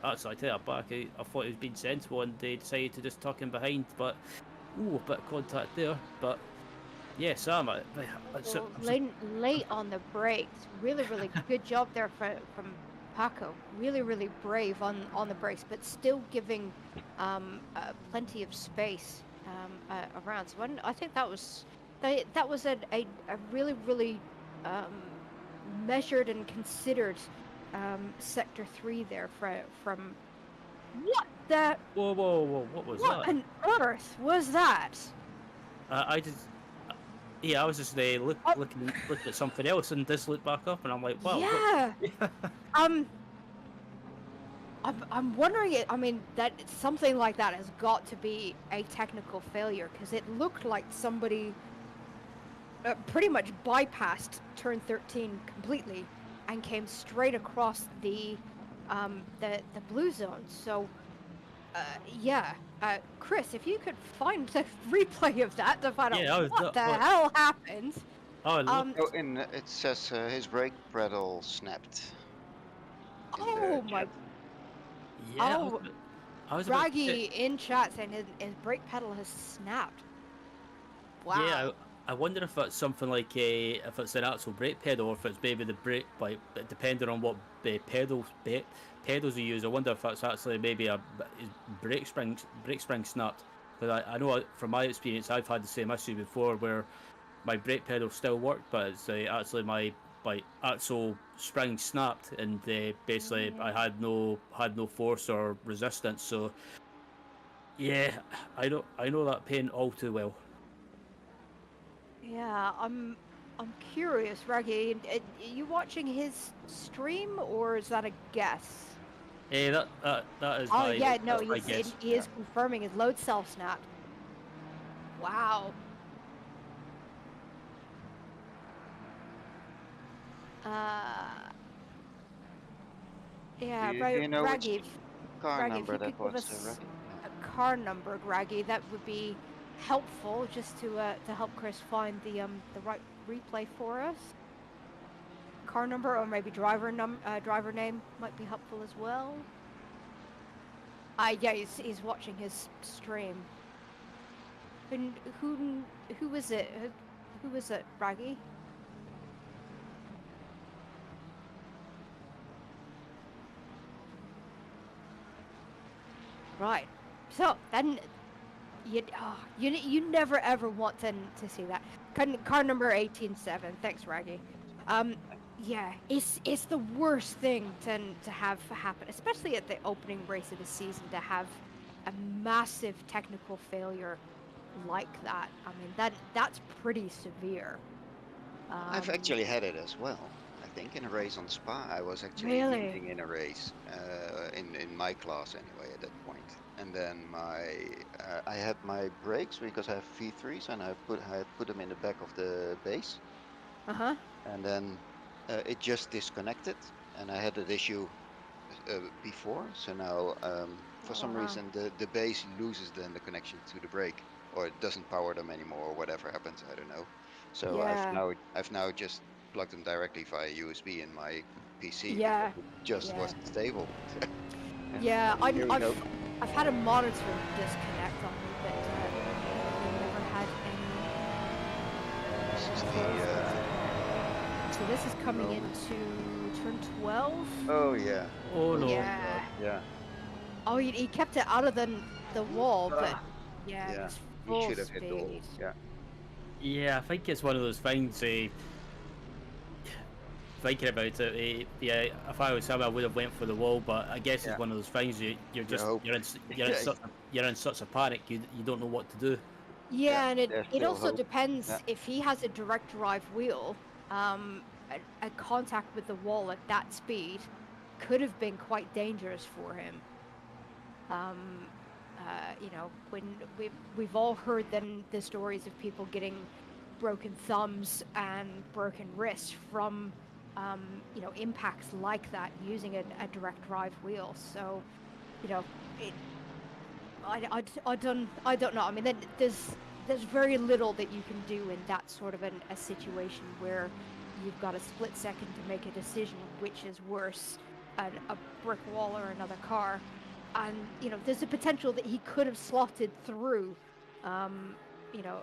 actually, I take that back. I thought he was being sensible, and they decided to just tuck him behind, but a bit of contact there. But yeah, Sam, late on the brakes, really good job there from Paco. Really brave on the brakes, but still giving plenty of space around. So I think that was a really measured and considered sector 3 there from what the whoa, what was that? What on earth was that? I was just looking at something else, and just looked back up, and I'm like, wow. Yeah. I'm wondering it. I mean, that something like that has got to be a technical failure because it looked like somebody pretty much bypassed turn 13 completely and came straight across the blue zone. So yeah, Chris, if you could find the replay of that to find out Yeah, I was what not. the What? hell happened. Oh, look. Um, Oh, it says his brake pedal snapped in the oh my, chat. Yeah, oh, I was about to say. Raggy in chat saying his brake pedal has snapped. Yeah, Wow. I wonder if it's something like a if it's an actual brake pedal or if it's maybe the brake like depending on what pedals you use. I wonder if that's actually maybe his brake spring snapped. Because I know from my experience I've had the same issue before where my brake pedal still worked, but it's actually my actual spring snapped and basically I had no force or resistance. So yeah, I know that pain all too well. Yeah, I'm curious, Raggy. Are you watching his stream or is that a guess? Hey, that is Oh yeah, no, my guess. he is confirming his load cell snapped. Wow. Uh, yeah, Do you know which Raggy, car Raggy, if number you could that give was, us Raggy? Yeah. a car number, Raggy, that would be helpful just to help Chris find the right replay for us. Car number or maybe driver name might be helpful as well. Yeah, he's watching his stream. Who who who is it? Who is it, Raggy? Right. So then you never ever want to see that. Car number 187. Thanks, Raggy. Yeah, it's the worst thing to have happen, especially at the opening race of the season, to have a massive technical failure like that. I mean, that's pretty severe. I've actually had it as well. I think in a race on Spa, I was actually Really? leading in a race, in my class anyway at that point. And then I had my brakes because I have V3s and I had put them in the back of the base, Uh-huh. and then it just disconnected, and I had that issue before. So now, for Oh some wow. reason, the base loses then the connection to the brake, or it doesn't power them anymore, or whatever happens. I don't know. So Yeah. I've now just plugged them directly via USB in my PC because Yeah. it just Yeah. wasn't stable. Yeah. Yeah. Here we go. I've had a monitor disconnect on me, but I've never had This is any. the. So this is coming Roman. into turn 12. Oh yeah. Oh no. Yeah. Yeah. Oh, he kept it out of the wall, but Ah, yeah, yeah. it's He full should have hit the wall. speed. Yeah. Yeah, I think it's one of those things. Thinking about it, yeah, if I was him, I would have went for the wall. But I guess Yeah. it's one of those things. You're just hope. you're in such a panic. You don't know what to do. Yeah, and There's it still also hope. depends Yeah. if he has a direct drive wheel. A contact with the wall at that speed could have been quite dangerous for him. You know, when we've all heard the stories of people getting broken thumbs and broken wrists from you know, impacts like that using a direct drive wheel. So, you know, I don't know. I mean, there's very little that you can do in that sort of a situation where you've got a split second to make a decision which is worse, a brick wall or another car. And you know, there's a potential that he could have slotted through, you know,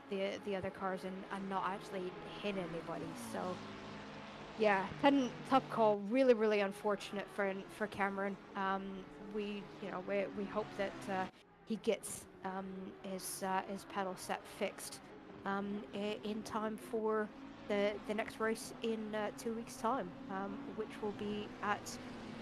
the other cars and not actually hit anybody. So yeah, tough call. Really unfortunate for Cameron. We we hope that he gets his pedal set fixed in time for the next race in 2 weeks' time, which will be at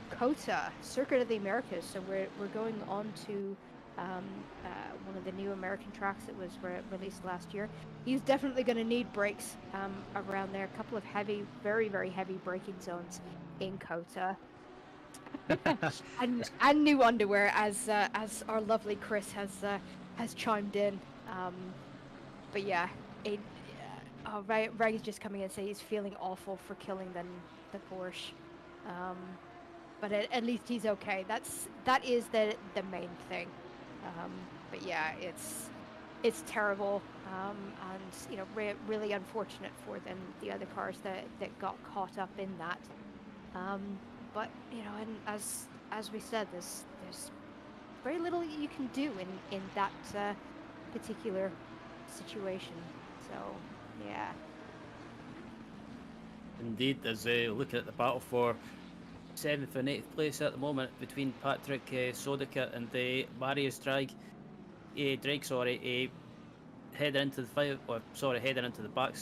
COTA, Circuit of the Americas. So we're going on to one of the new American tracks that was released last year. He's definitely going to need brakes around there. A couple of heavy, very heavy braking zones in COTA. and new underwear, as our lovely Chris has chimed in. But yeah, Ray is just coming in and saying he's feeling awful for killing the Porsche. But at least he's okay. That is the main thing. But yeah, it's terrible, and really unfortunate for the other cars that got caught up in that. But and as we said, there's very little you can do in that particular situation. So yeah. Indeed, as looking at the battle for 7th and 8th place at the moment between Patrick Sodica and Marius Drake, heading into the fight, heading into the back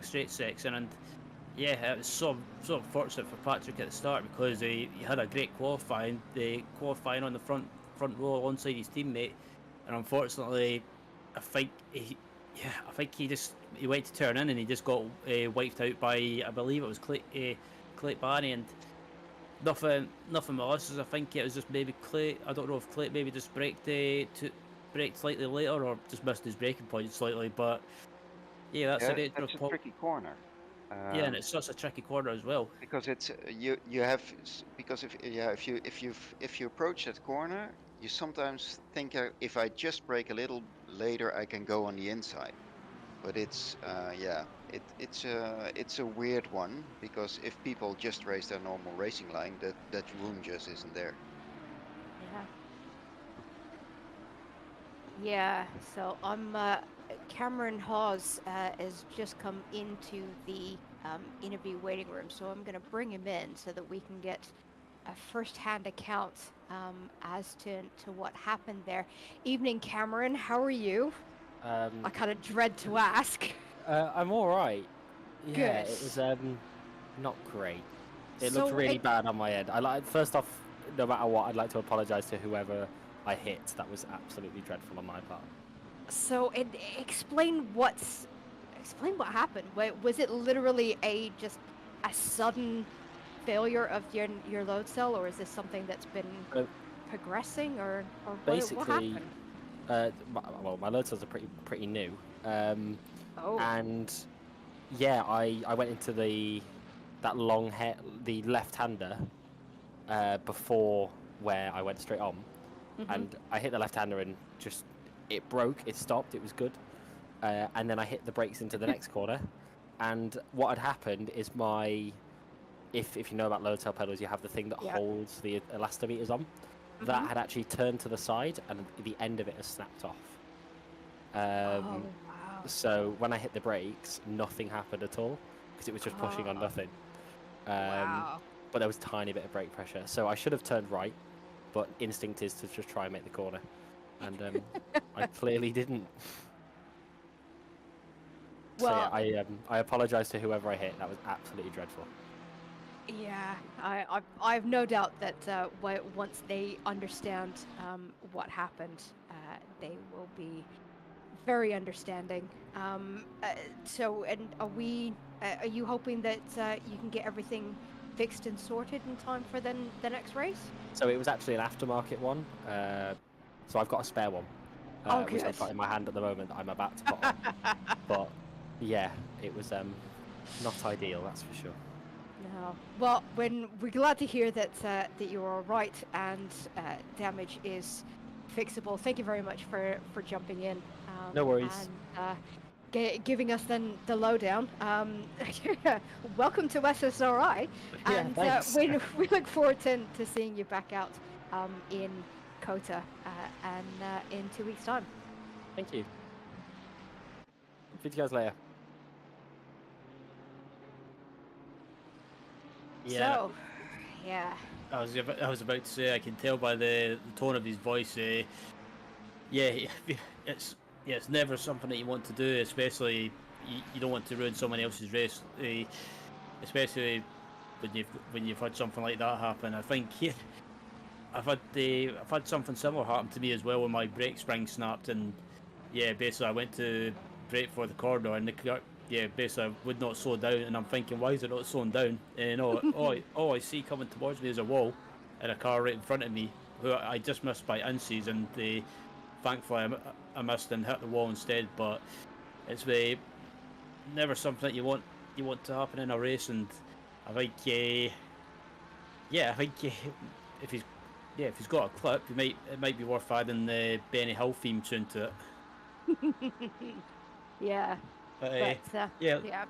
straight section, and yeah, it was so fortunate for Patrick at the start because he had a great qualifying, on the front row alongside his teammate, and unfortunately, I think he went to turn in and he just got wiped out by, I believe it was Clay Barney, and nothing malicious. I think it was just maybe Clay. I don't know if Clay maybe just braked slightly later or just missed his braking point slightly, but yeah, that's a tricky corner. Yeah, and it's such a tricky corner as well. Because it's you have because if you approach that corner, you sometimes think if I just brake a little later, I can go on the inside. But it's it's a weird one because if people just race their normal racing line, that room just isn't there. Yeah. So Cameron Hawes has just come into the interview waiting room, so I'm going to bring him in so that we can get a first-hand account as to what happened there. Evening, Cameron. How are you? I kind of dread to ask. I'm all right. Yeah, Good. it was not great. It looked really bad on my end. First off, no matter what, I'd like to apologise to whoever I hit. That was absolutely dreadful on my part. So, explain what happened. Was it literally just a sudden failure of your load cell, or is this something that's been progressing, or what happened? My load cells are pretty new. And yeah, I went into the left-hander before where I went straight on, and I hit the left-hander and just it broke. It stopped. It was good, and then I hit the brakes into the next corner, and what had happened is if you know about load cell pedals, you have the thing that holds the elastometers on. That had actually turned to the side, and the end of it has snapped off. Wow. So when I hit the brakes, nothing happened at all because it was just pushing on nothing. Wow. But there was a tiny bit of brake pressure, so I should have turned right, but instinct is to just try and make the corner, and I clearly didn't. Well, so yeah, I apologise to whoever I hit. That was absolutely dreadful. Yeah, I have no doubt that once they understand what happened, they will be very understanding. So, and are you hoping that you can get everything fixed and sorted in time for the next race? So it was actually an aftermarket one. So I've got a spare one, which I've got in my hand at the moment that I'm about to put on. But yeah, it was not ideal, that's for sure. No. Well, we're glad to hear that you're all right and damage is fixable. Thank you very much for jumping in. No worries. And giving us then the lowdown. Welcome to SSRI, and we look forward to seeing you back out in Kota and in 2 weeks' time. Thank you. See you guys later. Yeah. So, yeah. I was about to say, I can tell by the tone of his voice. It's never something that you want to do, especially you don't want to ruin someone else's race, especially when you've had something like that happen. I think I've had something similar happen to me as well when my brake spring snapped, and basically I went to brake for the corner and the car, basically I would not slow down, and I'm thinking, why is it not slowing down? And all I see coming towards me is a wall, in a car right in front of me, who I just missed by inches, and thankfully I missed and hit the wall instead. But it's never something that you want to happen in a race, and I think if he's got a clip, it might be worth adding the Benny Hill theme tune to it. Yeah. But Yeah.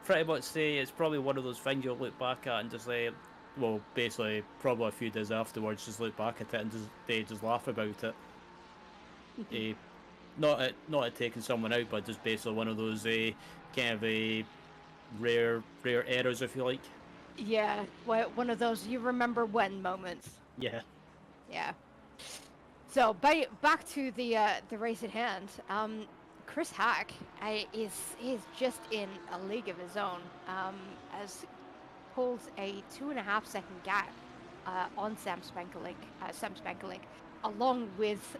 pretty much say it's probably one of those things you'll look back at and just say, well, basically probably a few days afterwards, just look back at it and just laugh about it. Not at taking someone out, but just basically one of those kind of rare errors, if you like. Yeah, one of those you remember when moments. Yeah. Yeah. So back to the race at hand. Chris Hack is just in a league of his own. As pulls a 2.5 second gap on Sam Spankelink, along with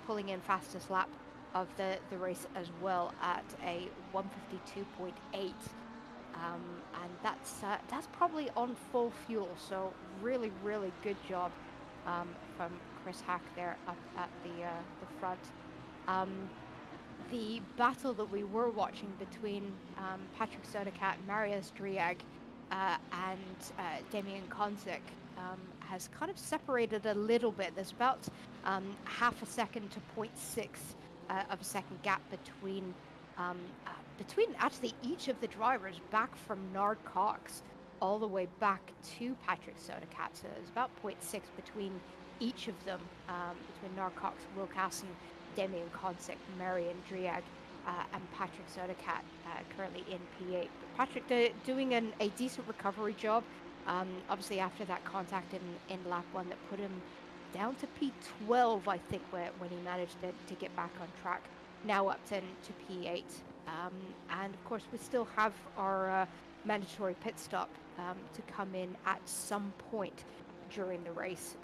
pulling in fastest lap of the race as well at a 152.8. And that's probably on full fuel, so really good job from Chris Hack there up at the front. The battle that we were watching between Patrick Sodercat, Marius Driag, and Damien Konzik has kind of separated a little bit. There's about half a second to 0.6 of a second gap between actually each of the drivers, back from Nard Cox all the way back to Patrick Sodercat. So there's about 0.6 between each of them, between Nard Cox, Will Casson, Damien Konzik, Marian Driag, and Patrick Sodercat, currently in P8. But Patrick doing a decent recovery job. Obviously after that contact in lap 1 that put him down to P12, I think, when he managed to get back on track. Now up to P8. And of course we still have our mandatory pit stop to come in at some point during the race.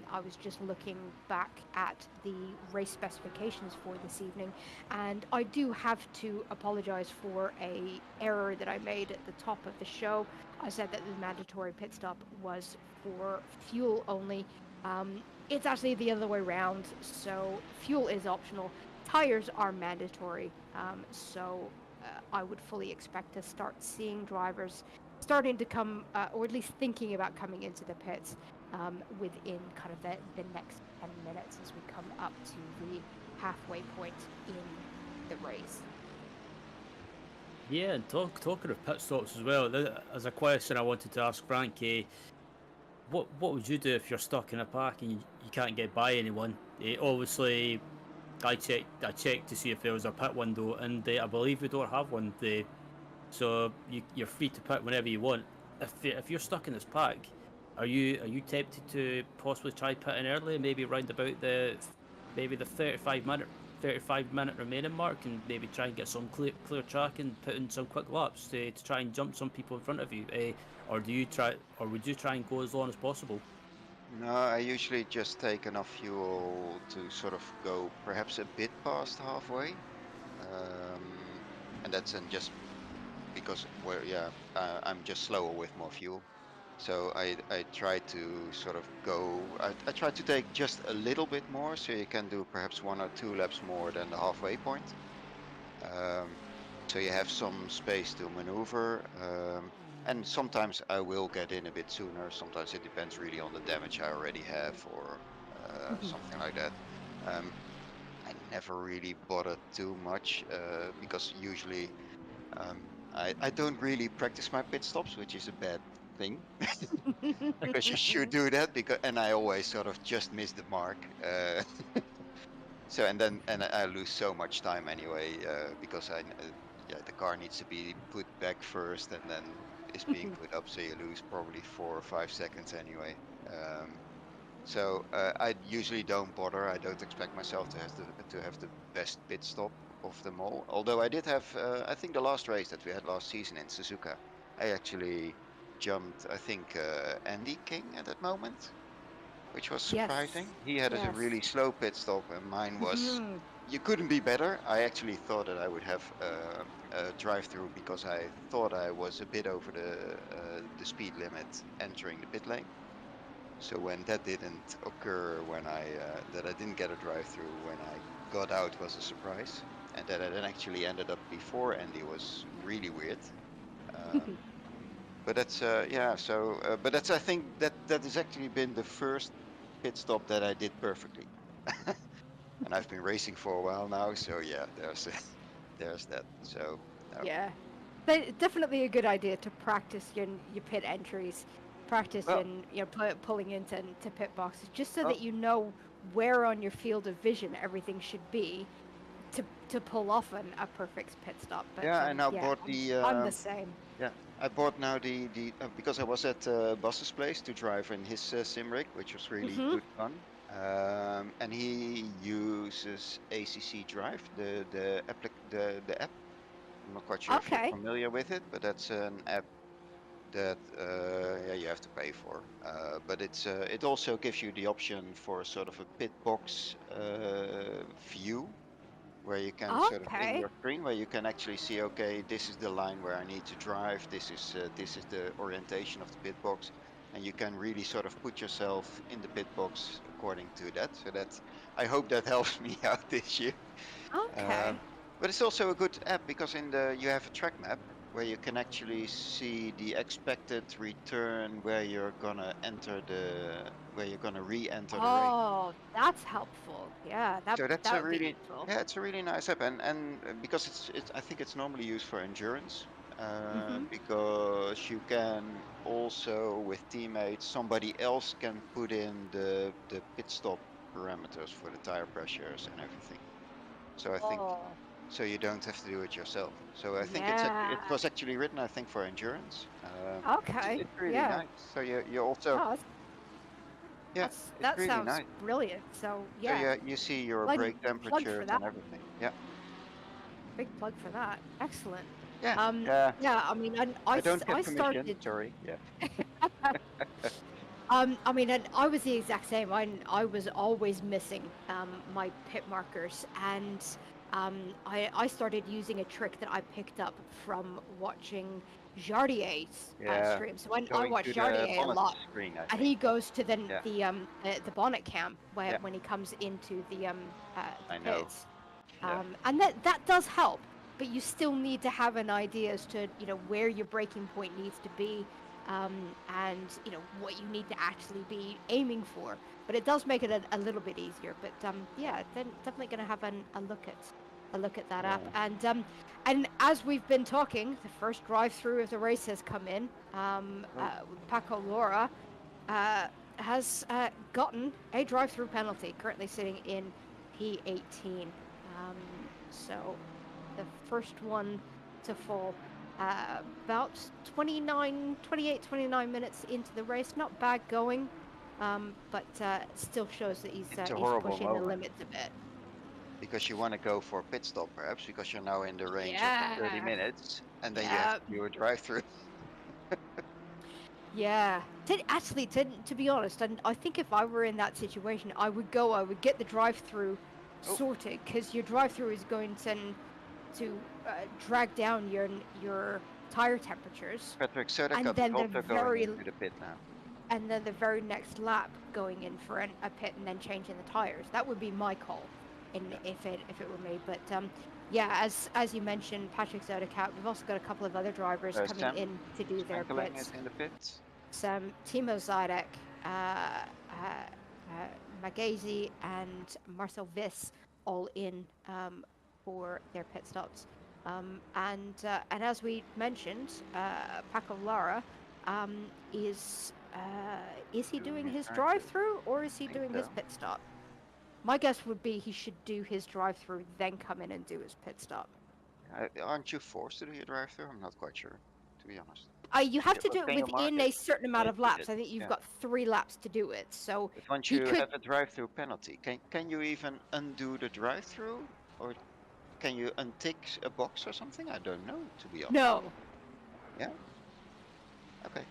I was just looking back at the race specifications for this evening, and I do have to apologize for a error that I made at the top of the show. I said that the mandatory pit stop was for fuel only. It's actually the other way around, so fuel is optional. Tires are mandatory, so I would fully expect to start seeing drivers starting to come, or at least thinking about coming into the pits within kind of the next 10 minutes as we come up to the halfway point in the race. Yeah, and talking of pit stops as well, there's a question I wanted to ask Frank. What would you do if you're stuck in a pack and you can't get by anyone? Obviously, I checked to see if there was a pit window, and I believe we don't have one. So you're free to pit whenever you want. If you're stuck in this pack, are you tempted to possibly try pitting early, maybe round about the 35 minute remaining mark, and maybe try and get some clear track and put in some quick laps to try and jump some people in front of you? Or would you try and go as long as possible? No, I usually just take enough fuel to sort of go perhaps a bit past halfway, and that's just because I'm just slower with more fuel. So I try to sort of go. I try to take just a little bit more, so you can do perhaps 1 or 2 laps more than the halfway point. So you have some space to maneuver. And sometimes I will get in a bit sooner. Sometimes it depends really on the damage I already have, or something like that. I never really bother too much because usually I don't really practice my pit stops, which is a bad thing because you should do that. And I always sort of just miss the mark. So and I lose so much time anyway because the car needs to be put back first and then is being put up, so you lose probably 4 or 5 seconds anyway. So I usually don't bother. I don't expect myself to have the best pit stop of them all. Although I did have, I think the last race that we had last season in Suzuka, I actually jumped, I think, Andy King at that moment, which was surprising. Yes. He had a really slow pit stop, and mine was. You couldn't be better. I actually thought that I would have a drive-through because I thought I was a bit over the speed limit entering the pit lane. So when that didn't occur, when that I didn't get a drive-through when I got out was a surprise, and that I then actually ended up before Andy was really weird. But that's yeah. So but that's I think that has actually been the first pit stop that I did perfectly. And I've been racing for a while now, so yeah, there's that. So no. Yeah. But definitely a good idea to practice your pit entries, practice Well, pulling into pit boxes, just so well, that you know where on your field of vision everything should be to pull off a perfect pit stop. But yeah. I now yeah, bought the I'm the same. yeah. I bought now the because I was at Bus's place to drive in his sim rig, which was really Mhm. good fun. And he uses ACC Drive, the app. I'm not quite sure if you're Okay. familiar with it, but that's an app that yeah, you have to pay for. But it also gives you the option for sort of a pit box view where you can sort of in Okay. your screen where you can actually see, okay, this is the line where I need to drive. This is the orientation of the pit box, and you can really sort of put yourself in the pit box according to that. So that's I hope that helps me out this year. Okay. But it's also a good app because in the you have a track map where you can actually see the expected return where you're gonna re-enter the race. Oh, that's helpful. Yeah, So that's that a would be really useful. yeah, it's a really nice app, and because it's I think it's normally used for endurance, Mhm. because you can also with teammates somebody else can put in the pit stop parameters for the tire pressures and everything. So I think Oh, so you don't have to do it yourself. So I think it yeah. was actually written I think for endurance. Okay. It's really Yeah. nice. So you also Oh, yeah, it's that really sounds nice. brilliant. So So yeah, yeah, you see your plug brake plug for temperatures that. and everything. Yeah, Big plug for that. Excellent. yeah. Um, Yeah, yeah. I mean, I don't I get permission. started. Sorry. Yeah. I mean, and I was the exact same. I was always missing my pit markers, and I started using a trick that I picked up from watching Jardier's Yeah. stream. So I Going watch to the Jardier a bonus lot, screen, I and think. he goes to Yeah. the bonnet cam where Yeah. when he comes into the I know. pits, Yeah. and that does help. But you still need to have an idea as to where your breaking point needs to be, and what you need to actually be aiming for. But it does make it a little bit easier. But yeah, then definitely going to have a look at that app. Yeah. And as we've been talking, the first drive-through of the race has come in. Oh. Paco Laura uh, has gotten a drive-through penalty, currently sitting in P18. So the first one to fall about 28, 29 minutes into the race. Not bad going, but still shows that It's a he's horrible pushing the moment limits a bit. because you want to go for a pit stop, perhaps, because you're now in the range of the 30 Yeah, minutes, and then you have yeah, to do a drive-through. yeah. To be honest, and I think if I were in that situation, I would get the drive-through Oh, sorted, because your drive-through is going to drag down your tire temperatures, Patrick and Sodercup is then also going into the pit now. the very next lap going in for a pit and then changing the tires. That would be my call, Yeah. if it were me. But yeah, as you mentioned, Patrick Zodekat. We've also got a couple of other drivers coming Sam in to do their Spankeling is pits. in the pits. Some Timo Zidek, Magazi, and Marcel Viss all in for their pit stops. And as we mentioned, Paco Lara um, is he Doing doing his his drive-through. drive-through, or is I he think doing his so. pit stop? My guess would be he should do his drive-through, then come in and do his pit stop. Aren't you forced to do your drive-through? I'm not quite sure, to be honest. You have to But do it can you mark within it? a certain Yeah, amount of you did. laps. I think you've Yeah. got 3 laps to do it. So But once he you could. have a drive-through penalty, can you even undo the drive-through, or can you untick a box or something? I don't know, to be honest. No. Yeah. Okay.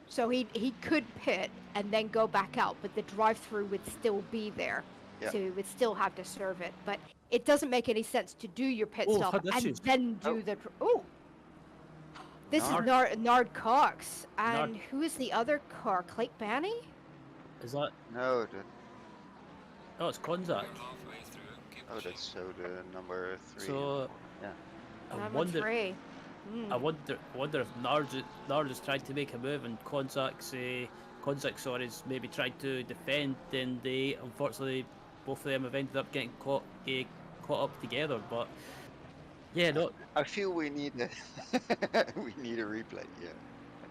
So he could pit and then go back out, but the drive-through would still be there. Yeah. So you would still have to serve it. But it doesn't make any sense to do your pit Oh, stop had and issues. then Oh, do the. Oh, This Nard? is Nard Cox, and Nard- who is the other car? Clayt Banny? Is that? No, Oh, it's Konzak. that's so the number 3. So Yeah. I Number wonder. 3. I wonder if Nard is trying to make a move and Konzak is maybe trying to defend, and they unfortunately both of them have ended up getting caught up together. But yeah, no, I feel we need a we need a replay.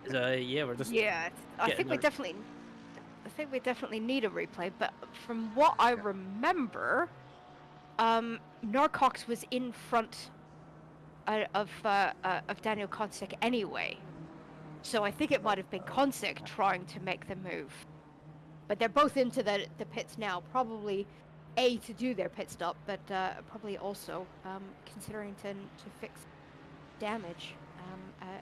Yeah. we're just Yeah, I getting think we our- definitely, need a replay. But from what I Yeah. remember, Narcox was in front of Daniel Konsik anyway, so I think it might have been Konsik trying to make the move. But they're both into the pits now, probably to do their pit stop, but probably also considering to fix damage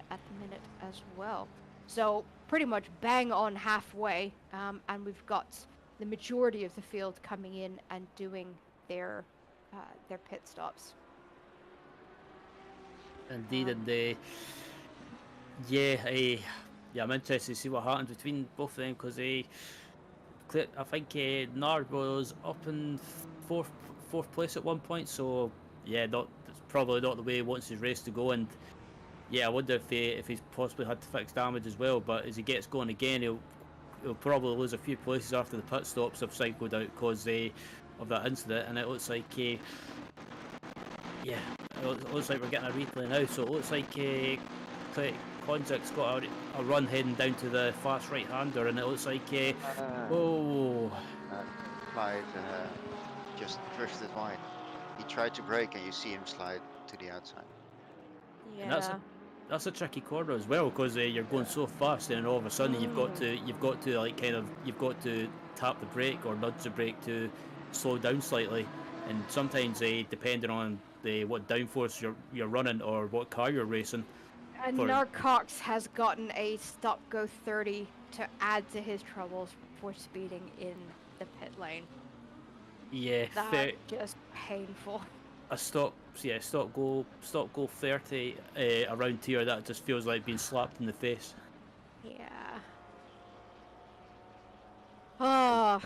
at the minute as well. So pretty much bang on halfway, and we've got the majority of the field coming in and doing their pit stops. Indeed, and I'm interested to see what happens between both of them because I think Nard was up in fourth place at one point, so yeah, that's probably not the way he wants his race to go. And yeah, I wonder if he's possibly had to fix damage as well. But as he gets going again, he'll probably lose a few places after the pit stops have cycled out because of that incident. And it looks like it looks like we're getting a replay now. So it looks like Konzak's got a run heading down to the fast right-hander, and it looks like Slide just drifted wide. He tried to brake, and you see him slide to the outside. And that's a tricky corner as well because you're going so fast, and all of a sudden you've got to tap the brake or nudge the brake to slow down slightly. And sometimes depending on what downforce you're running or what car you're racing. And Narcox has gotten a stop go 30 to add to his troubles for speeding in the pit lane. Yeah, That's just painful. a stop go 30 around here, that just feels like being slapped in the face. Yeah. Oh.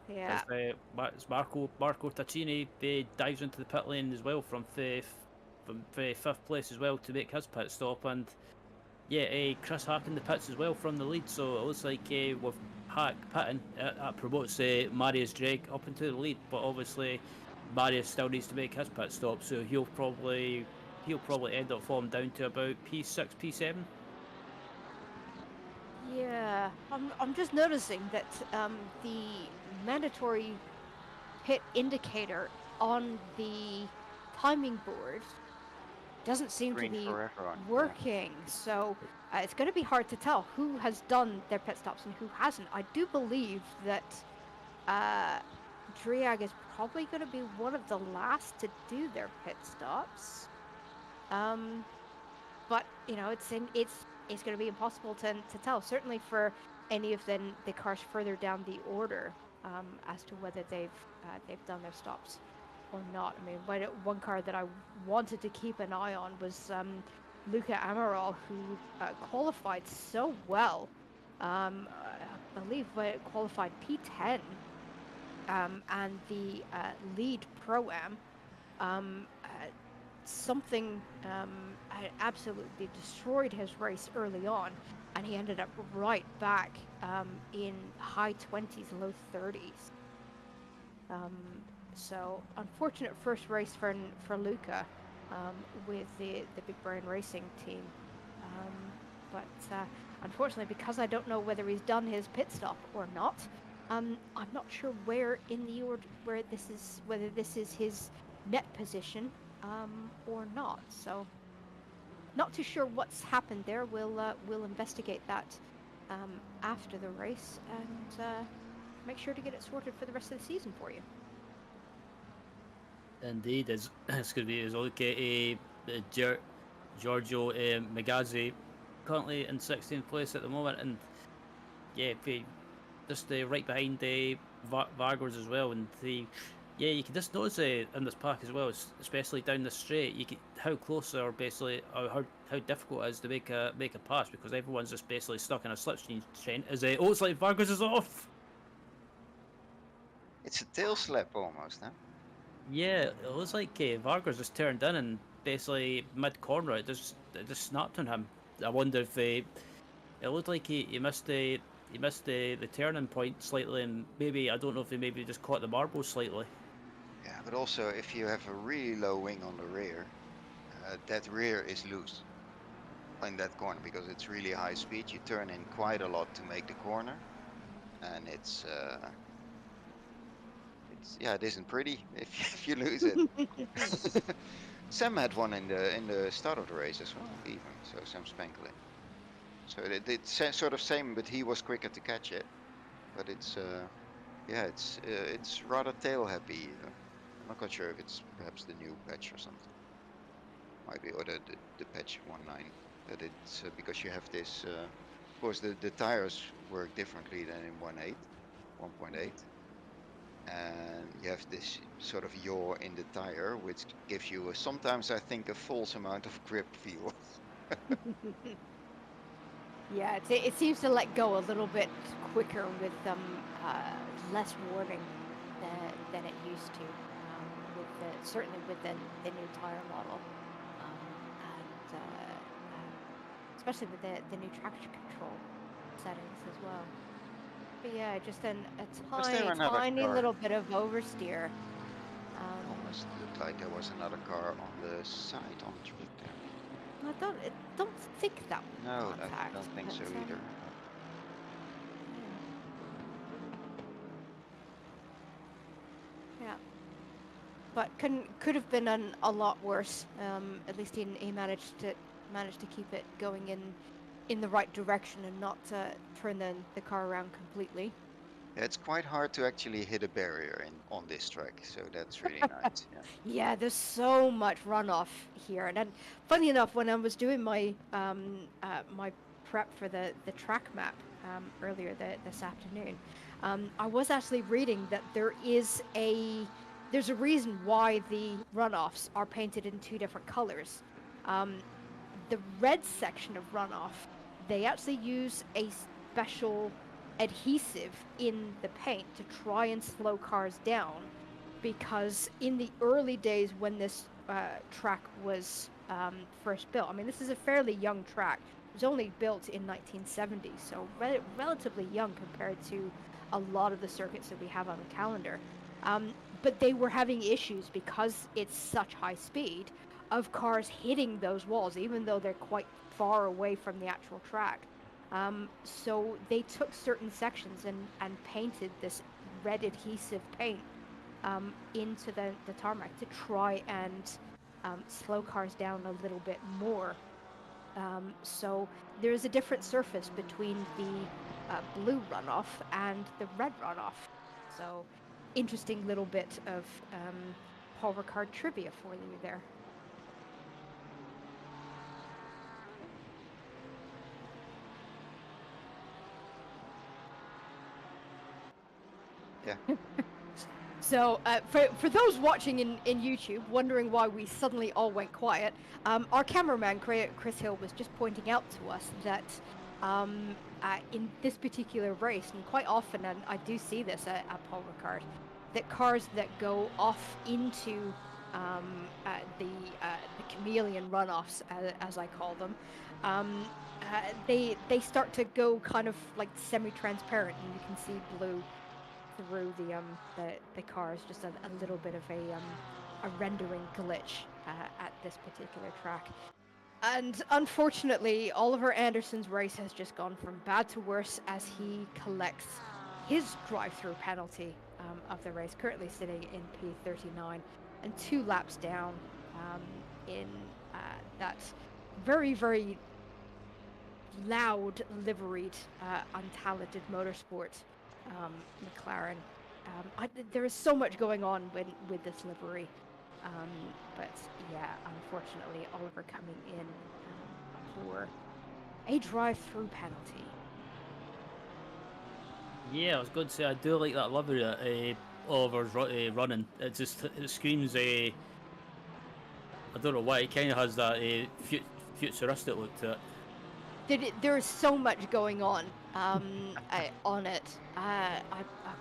Yeah. As Marco Taccini dives into the pit lane as well from fifth place as well to make his pit stop, and yeah, Chris Hack in the pits as well from the lead. So it looks like with Hack pitting, that promotes Marius Drake up into the lead. But obviously, Marius still needs to make his pit stop, so he'll probably end up falling down to about P6, P7. Yeah, I'm just noticing that the mandatory pit indicator on the timing board doesn't seem Green to be for everyone, yeah. working. So it's going to be hard to tell who has done their pit stops and who hasn't. I do believe that Driag is probably going to be one of the last to do their pit stops. But you know, it's going to be impossible to tell. Certainly for any of the cars further down the order, as to whether they've done their stops or not. I mean, one car that I wanted to keep an eye on was Luca Amaral, who qualified so well. I believe qualified P10, and the lead Pro-Am. Something absolutely destroyed his race early on, and he ended up right back in high 20s, low 30s. So unfortunate first race for Luca with the Big Brain Racing team. But unfortunately, because I don't know whether he's done his pit stop or not, I'm not sure where in the order whether this is his net position or not. So not too sure what's happened there. We'll investigate that after the race and make sure to get it sorted for the rest of the season for you. Indeed, it's going to be okay. Giorgio Megazzi currently in 16th place at the moment, and yeah, just right behind Vargers as well. And Yeah, you can just notice in this park as well, especially down the straight, you can how close or basically or how difficult it is to make a pass because everyone's just basically stuck in a slipstream train. Oh, it's like Vargas is off. It's a tail slap almost, huh? Yeah, it looks like Vargas just turned in and basically mid corner it just snapped on him. I wonder if it looked like he missed the turning point slightly and maybe I don't know if he maybe just caught the marble slightly. Yeah, but also if you have a really low wing on the rear, that rear is loose in that corner because it's really high speed. You turn in quite a lot to make the corner, and it's yeah, it isn't pretty if you lose it. Sam had one in the start of the race as well, even so. Sam Spankley. So it's sort of same, but he was quicker to catch it. But it's yeah, it's rather tail happy. I'm not quite sure if it's perhaps the new patch or something. Might be, or the patch 1.9 that it's because you have this. Of course, the tires work differently than in 1.8, 1.8, and you have this sort of yaw in the tire, which gives you sometimes I think a false amount of grip feel. Yeah, it seems to let go a little bit quicker with less warning than it used to. Certainly with the new tire model, and especially with the new traction control settings as well. But yeah, just a Was there tiny, another tiny car? little bit of oversteer. Almost looked like there was another car on the side on the track there. I don't think that was No, I contact. don't think so but, either. Yeah, but could have been a lot worse. At least he managed to keep it going in the right direction and not turn the car around completely. Yeah, it's quite hard to actually hit a barrier on this track, so that's really nice. Yeah. Yeah, there's so much runoff here, and then, funny enough, when I was doing my my prep for the track map earlier this afternoon, I was actually reading that there's a reason why the runoffs are painted in two different colors. The red section of runoff, they actually use a special adhesive in the paint to try and slow cars down, because in the early days when this track was first built, I mean, this is a fairly young track. It was only built in 1970, so relatively young compared to a lot of the circuits that we have on the calendar. But they were having issues because it's such high speed of cars hitting those walls, even though they're quite far away from the actual track. So they took certain sections and painted this red adhesive paint into the tarmac to try and slow cars down a little bit more. So there's a different surface between the blue runoff and the red runoff. So interesting little bit of Paul Ricard trivia for you there. Yeah. So for those watching in YouTube, wondering why we suddenly all went quiet, our cameraman Chris Hill was just pointing out to us that in this particular race, and quite often, and I do see this at Paul Ricard, that cars that go off into the chameleon runoffs, as I call them, they start to go kind of like semi-transparent, and you can see blue through the cars, just a little bit of a rendering glitch at this particular track. And unfortunately, Oliver Anderson's race has just gone from bad to worse as he collects his drive-through penalty of the race, currently sitting in P39 and 2 laps down in that very, very loud, liveried, untalented motorsport McLaren. There is so much going on with this livery, but yeah, unfortunately, Oliver coming in for a drive-through penalty. Yeah, I was going to say I do like that livery. Oliver's running. It just it screams a. I don't know why it kind of has that futuristic look to it. There's so much going on on it.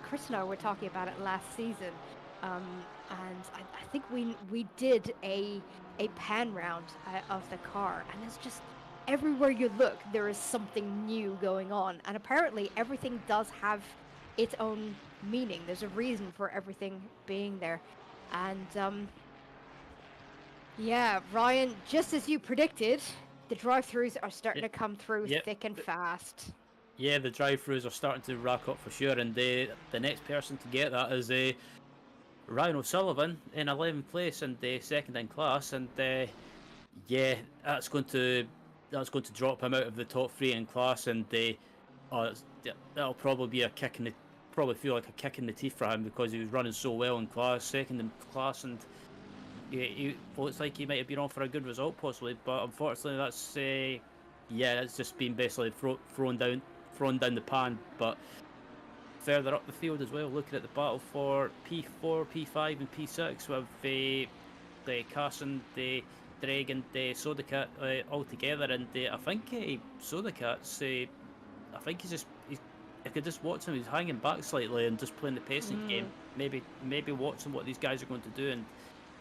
Chris and I were talking about it last season, and I think we did a pan round of the car, and it's just everywhere you look there is something new going on, and apparently everything does have its own meaning. There's a reason for everything being there, and yeah, Ryan, just as you predicted, the drive-throughs are starting to come through Yep. thick and fast. Yeah, the drive-throughs are starting to rack up for sure, and the next person to get that is Ryan O'Sullivan in 11th place and second in class, and yeah, that's going to drop him out of the top 3 in class, and that'll probably be probably feel like a kick in the teeth for him because he was running so well in class, second in class, and he looks like he might have been on for a good result possibly, but unfortunately that's it's just been basically thrown down the pan. But further up the field as well, looking at the battle for P4, P5 and P6 with the Carson, the Dreg and the Sodacat all together, and I think Sodacat's I think I could just watch him. He's hanging back slightly and just playing the pacing game. Maybe watching what these guys are going to do, and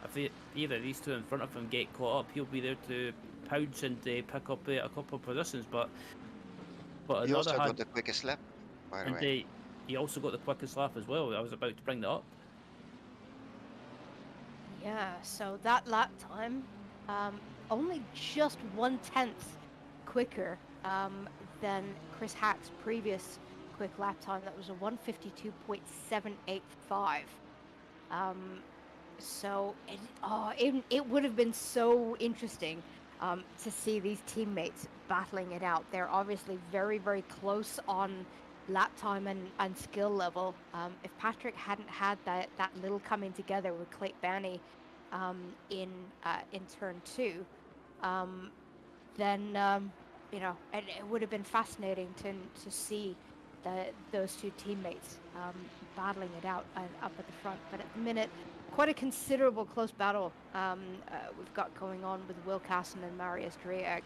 if either of these two in front of him get caught up, he'll be there to pounce and pick up a couple of positions. But He also hand, got the quickest lap, by the way. he also got the quickest lap as well. I was about to bring that up. Yeah, so that lap time, only just 1/10 quicker than Chris Hack's previous quick lap time. That was a 1:52.785. So it would have been so interesting to see these teammates battling it out. They're obviously very, very close on lap time and skill level. If Patrick hadn't had that little coming together with Clayt Banney in turn 2, then it would have been fascinating to see those two teammates battling it out up at the front. But at the minute, quite a considerable close battle we've got going on with Will Casson and Marius Dreyeg.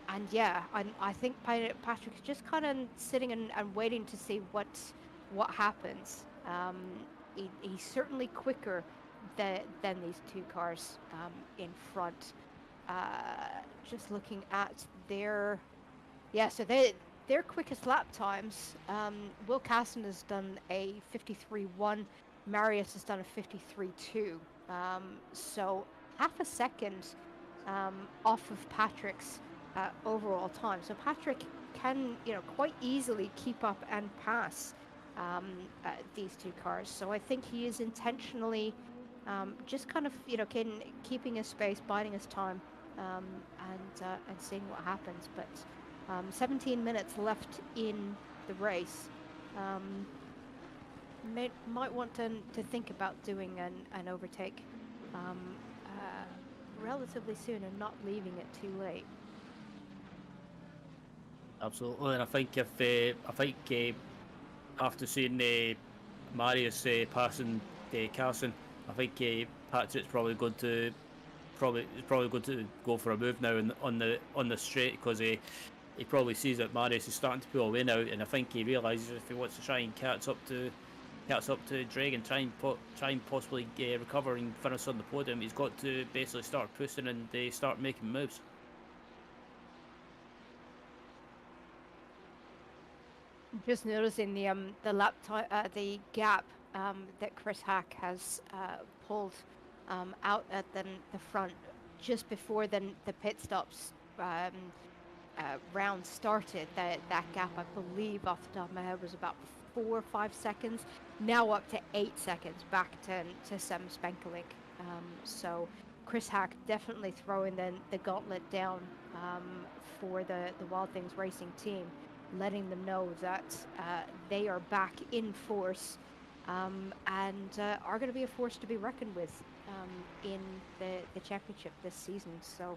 And yeah, I think Patrick's just kind of sitting and waiting to see what happens. He's certainly quicker than these two cars in front. Just looking at their quickest lap times. Will Casson has done a 53.1. Marius has done a 53.2. So half a second off of Patrick's overall time. So Patrick can, quite easily keep up and pass these two cars. So I think he is intentionally just kind of, keeping his space, biding his time, and seeing what happens. But 17 minutes left in the race. Might want to think about doing an overtake relatively soon and not leaving it too late. Absolutely, and I think after seeing Marius passing Carson, I think Patrick's probably going to go for a move now on the straight, because he probably sees that Marius is starting to pull away now, and I think he realises if he wants to try and catch up to Drake and try and possibly recover and finish on the podium, he's got to basically start pushing and start making moves. Just noticing the lap time, the gap that Chris Hack has pulled out at the front just before the pit stops round started. That gap, I believe, off the top of my head, was about 4 or 5 seconds. Now up to 8 seconds back to Sam Spenkelink. So Chris Hack definitely throwing the gauntlet down for the Wild Things Racing team, letting them know that they are back in force and are going to be a force to be reckoned with in the championship this season. So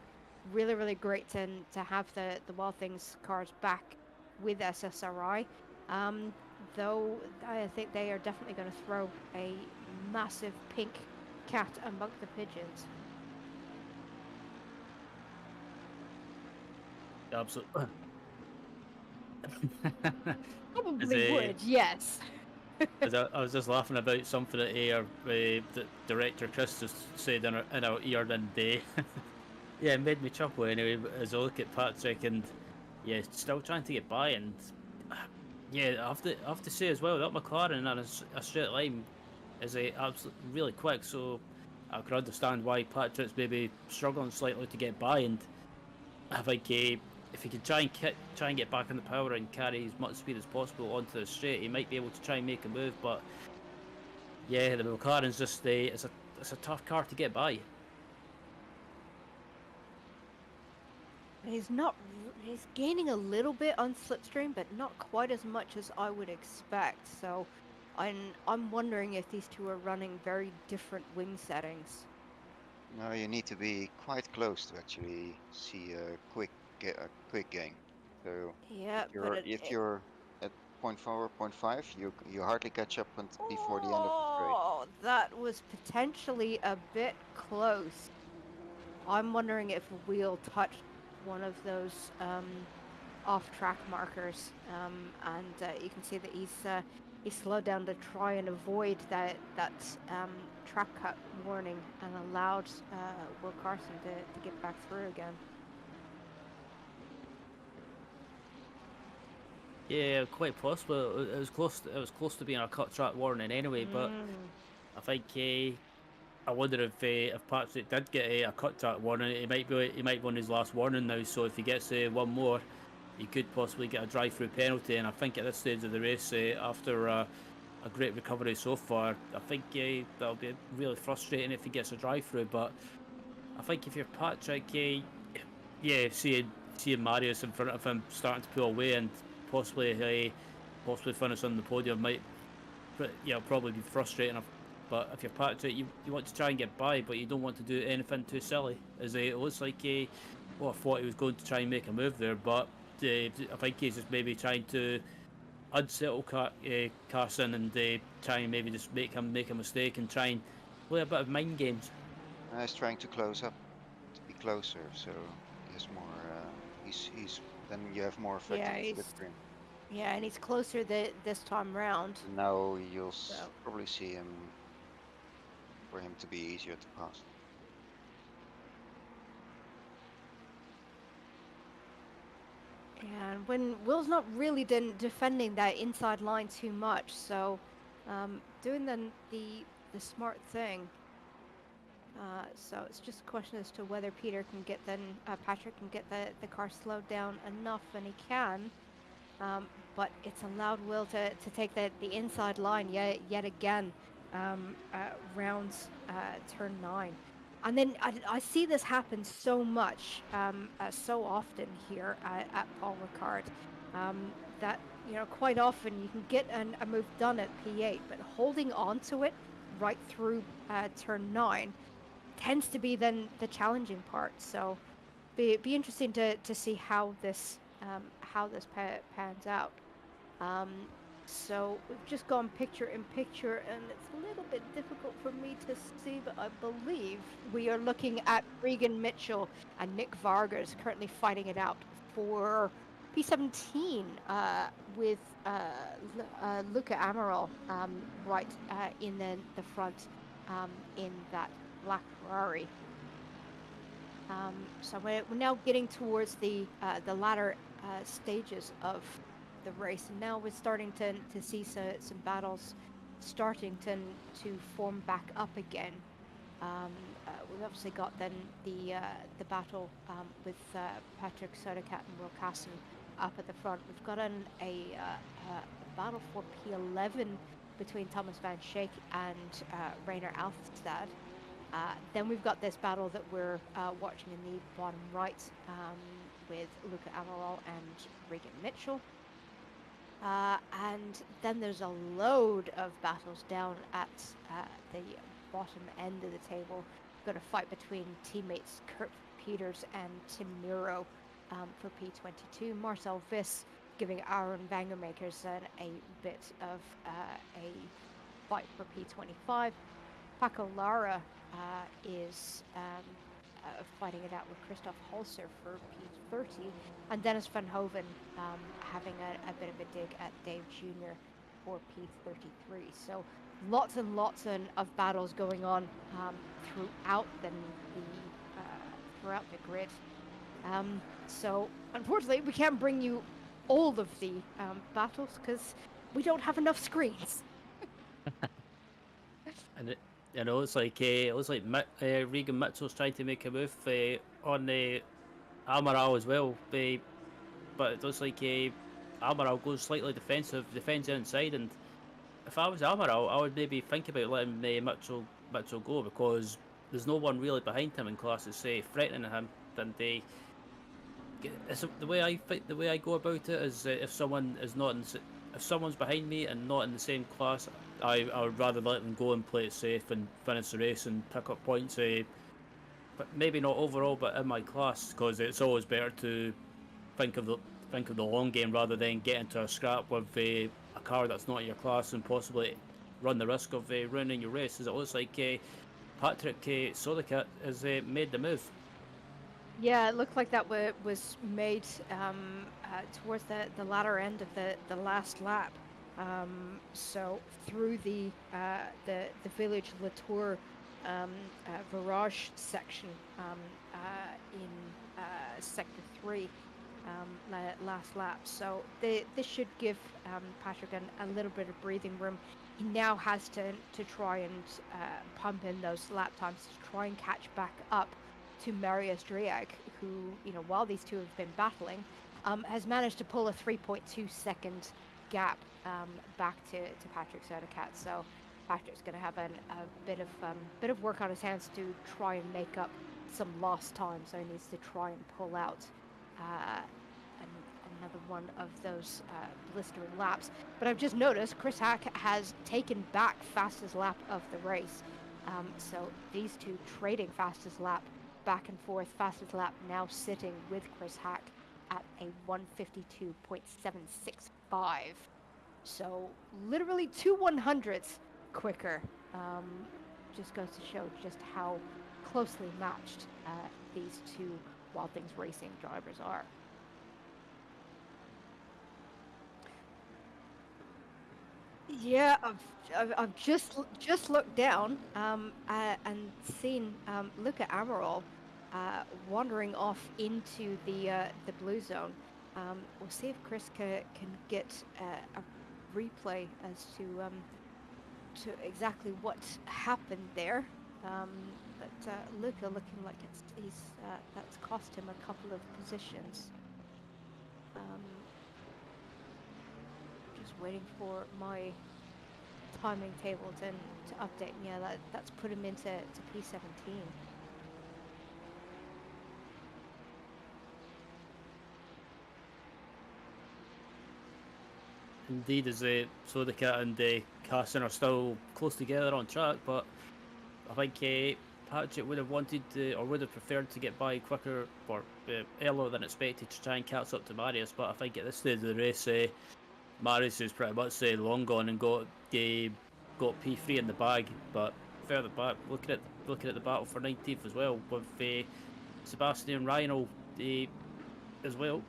really, really great to have the Wild Things cars back with SSRI. though I think they are definitely going to throw a massive pink cat among the pigeons. Absolutely. Probably would, yes. I was just laughing about something that the director Chris just said in our ear, and yeah, it made me chuckle anyway. As I look at Patrick and yeah, still trying to get by, and yeah, I have to say as well that McLaren on a straight line is a absolutely really quick. So I can understand why Patrick's maybe struggling slightly to get by, and I think if he could try and get back in the power and carry as much speed as possible onto the straight, he might be able to try and make a move. But yeah, the McLaren's just it's a tough car to get by. He's not. He's gaining a little bit on slipstream, but not quite as much as I would expect. So, I'm wondering if these two are running very different wing settings. No, you need to be quite close to actually see a quick gain. So Yeah, if you're at 0.4, 0.5, you hardly catch up before the end of the straight. Oh, that was potentially a bit close. I'm wondering if a wheel touched one of those off-track markers, and you can see that he's slowed down to try and avoid that track cut warning and allowed Will Carson to get back through again. Yeah, quite possible. It was close. It was close to being a cut track warning anyway. But I think I wonder if Patrick did get a cut track warning, he might be on his last warning now. So if he gets one more, he could possibly get a drive-through penalty. And I think at this stage of the race, after a great recovery so far, I think that'll be really frustrating if he gets a drive-through. But I think if you're Patrick, yeah, seeing Marius in front of him starting to pull away and possibly finish on the podium might, probably be frustrating. But if you're Patrick, you want to try and get by, but you don't want to do anything too silly. As it looks like I thought he was going to try and make a move there, but I think he's just maybe trying to unsettle Carson and try and maybe just make him make a mistake and try and play a bit of mind games. He's trying to close up, to be closer, so he's more. He's then you have more effective slipstream. Yeah, and he's closer this time round. Now you'll probably see him for him to be easier to pass. Yeah, and when Will's not really defending that inside line too much, so doing the smart thing. So it's just a question as to whether Patrick can get the car slowed down enough, and he can. But it's allowed Will to take the inside line yet again, rounds turn 9. And then I see this happen so much, so often here at Paul Ricard, that quite often you can get a move done at P8, but holding on to it right through turn 9 tends to be then the challenging part. So be interesting to see how this pans out. So we've just gone picture in picture, and it's a little bit difficult for me to see, but I believe we are looking at Regan Mitchell and Nick Vargas currently fighting it out for P17 with Luca Amaral right in the front in that black Ferrari. So we're now getting towards the latter stages of the race, and now we're starting to see some battles starting to form back up again. We've obviously got then the battle with Patrick Sodercat and Will Carson up at the front. We've got a battle for P11 between Thomas Van Schaik and Rainer Alstad. Then we've got this battle that we're watching in the bottom right with Luca Amaral and Regan Mitchell. And then there's a load of battles down at the bottom end of the table. We've got a fight between teammates Kurt Peters and Tim Miro for P22. Marcel Viss giving Aaron Vangermakers a bit of a fight for P25. Paco Lara is fighting it out with Christoph Holzer for P30, and Dennis Van Hoven having a bit of a dig at Dave Jr. for P33. So lots and lots of battles going on throughout throughout the grid. So unfortunately, we can't bring you all of the battles because we don't have enough screens. And it looks like Regan Mitchell's trying to make a move on Amaral as well, but it looks like Amaral goes slightly defensive, defends inside, and if I was Amaral, I would maybe think about letting Mitchell go, because there's no one really behind him in class that's threatening him. And the way I go about it is if someone is not if someone's behind me and not in the same class, I would rather let them go and play it safe and finish the race and pick up points. But maybe not overall, but in my class, because it's always better to think of the long game rather than get into a scrap with a car that's not in your class and possibly run the risk of ruining your race. As it looks like Patrick Solicat has made the move. Yeah, it looked like that was made towards the latter end of the last lap. So through the village Latour virage section in sector 3 last lap. So this should give Patrick a little bit of breathing room. He now has to try and pump in those lap times to try and catch back up to Marius Driag, who, while these two have been battling, has managed to pull a 3.2 second gap back to Patrick Solicat. So Patrick's going to have a bit of work on his hands to try and make up some lost time. So he needs to try and pull out another one of those blistering laps. But I've just noticed Chris Hack has taken back fastest lap of the race. So these two trading fastest lap back and forth. Fastest lap now sitting with Chris Hack at a 152.765. So literally 2 100ths quicker. Just goes to show just how closely matched these two Wild Things Racing drivers are. Yeah, I've just looked down and seen Luca Amaral wandering off into the blue zone. We'll see if Chris can get a replay as to exactly what happened there. But Luca looking like that's cost him a couple of positions. Just waiting for my timing table to update. Yeah, that's put him into P17. Indeed, as Solicat and Carson are still close together on track, but I think Patrick would have wanted or would have preferred to get by quicker or earlier than expected to try and catch up to Marius. But I think at this stage of the race, Marius is pretty much long gone and got P3 in the bag. But further back, looking at the battle for 19th as well, with Sebastian Rhino as well.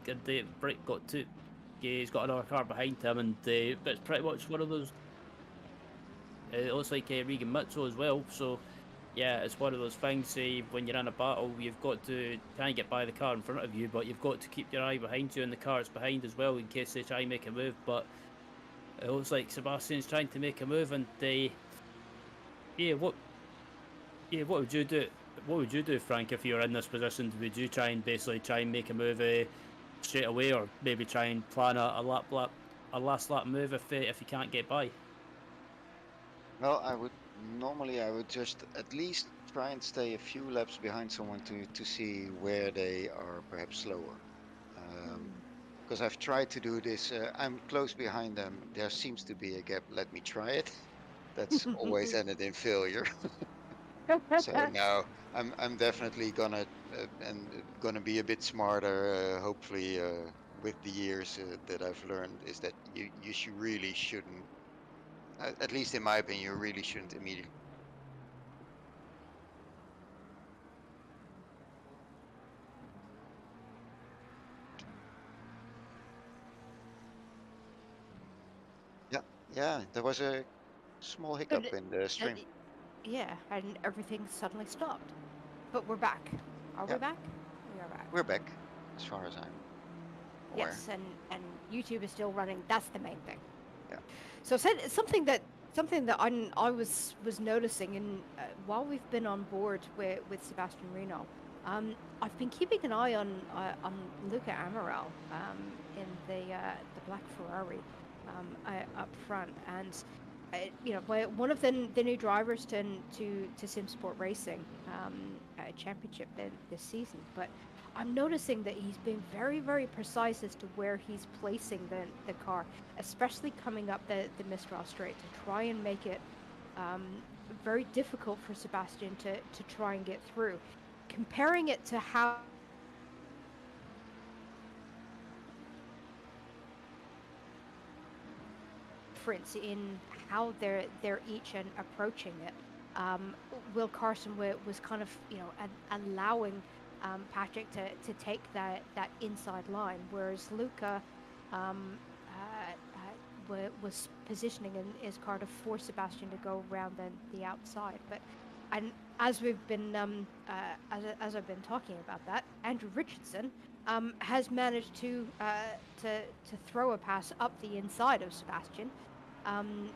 And Brick got two. He's got another car behind him, and it's pretty much one of those. It looks like Regan Mitchell as well. So yeah, it's one of those things. When you're in a battle, you've got to try and get by the car in front of you, but you've got to keep your eye behind you and the cars behind as well in case they try and make a move. But it looks like Sebastian's trying to make a move, and what would you do? What would you do, Frank, if you were in this position? Would you try and make a move straight away, or maybe try and plan a last lap move if you can't get by? Well, I would just at least try and stay a few laps behind someone to see where they are perhaps slower. Because I've tried to do this. I'm close behind them. There seems to be a gap. Let me try it. That's always ended in failure. So now I'm definitely gonna be a bit smarter. Hopefully with the years that I've learned is that you should really shouldn't, at least in my opinion, you really shouldn't immediately. Yeah, yeah, there was a small hiccup But, in the stream. yeah, and everything suddenly stopped. But we're back. Are Yeah, we back? We are back. we're back, as far as I'm aware. Yes, and YouTube is still running. That's the main thing. Yeah. So something that I was noticing, and while we've been on board with Sebastian Reno, I've been keeping an eye on Luca Amaral in the black Ferrari up front, and you know, one of the new drivers to Simsport Racing championship this season, but I'm noticing that he's been very precise as to where he's placing the car, especially coming up the Mistral Straight to try and make it very difficult for Sebastian to try and get through. Comparing it to how difference in how they're each and approaching it. Will Carson was kind of, you know, allowing Patrick to take that inside line, whereas Luca was positioning in his car to force Sebastian to go around the outside. But and as we've been as I've been talking about that, Andrew Richardson has managed to throw a pass up the inside of Sebastian, and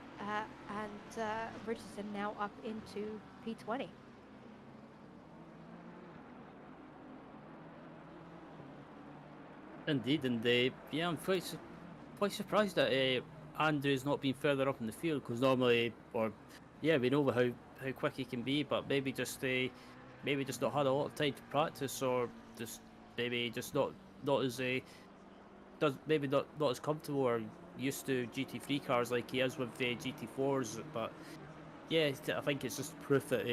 Richardson now up into P20. Indeed, and yeah, I'm quite surprised that Andrew's not been further up in the field, because normally, or yeah, we know how quick he can be, but maybe just not had a lot of time to practice, or just maybe just not as does maybe not as comfortable or used to GT3 cars like he is with GT4s. But yeah, I think it's just proof that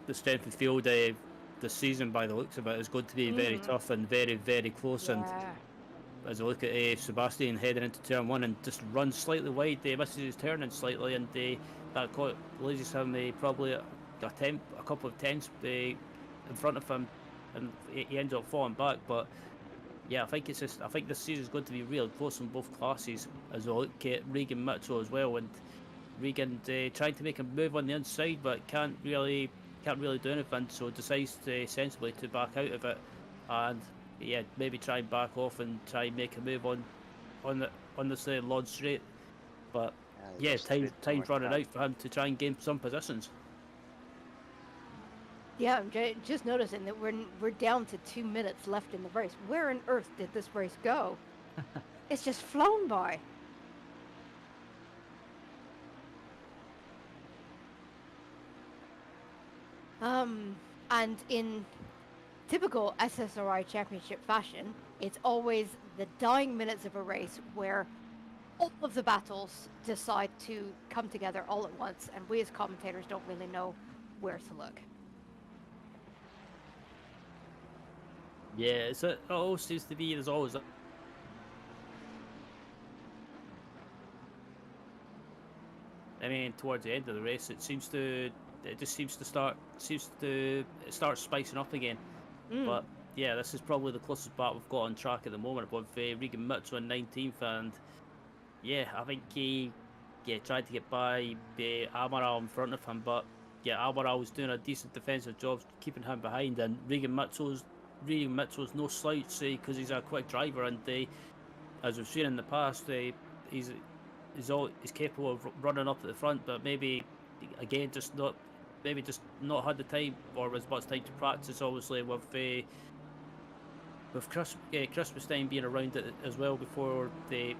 the strength of field this season, by the looks of it, is going to be very tough and very close. And Yeah. as I look at Sebastian heading into turn one and just runs slightly wide, misses his turning slightly, and that loses him probably a couple of tenths in front of him, and he ends up falling back. But yeah, I think this season is going to be real close in both classes, as we look at Regan Mitchell as well, and Regan trying to make a move on the inside, but can't really do anything, so decides sensibly to back out of it, and yeah, maybe try and back off and try and make a move on this Lord Straight. But yeah, time's running out for him to try and gain some positions. Yeah, I'm just noticing that we're down to 2 minutes left in the race. Where on earth did this race go? It's just flown by. And in typical SSRI championship fashion, it's always the dying minutes of a race where all of the battles decide to come together all at once, and we as commentators don't really know where to look. Yeah, it always seems to be, there's always I mean, towards the end of the race, it starts spicing up again. But yeah, this is probably the closest battle we've got on track at the moment, with Regan Mitchell in 19th, and yeah, I think he tried to get by Amaral in front of him, but yeah, Amaral was doing a decent defensive job keeping him behind, and Regan Mitchell's no slouch, because he's a quick driver, and as we've seen in the past, he's capable of running up at the front, but maybe again just not had the time or as much time to practice. Obviously, with Christmas time being around it as well before the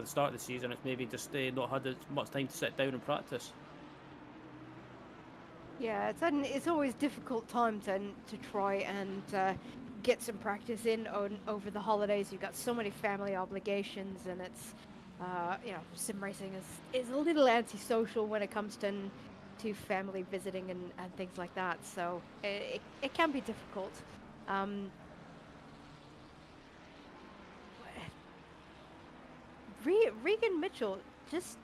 start of the season, it's maybe just not had as much time to sit down and practice. Yeah, it's always difficult time to try and get some practice in over the holidays. You've got so many family obligations, and it's you know, sim racing is a little antisocial when it comes to family visiting and things like that. So it can be difficult. Regan Mitchell just.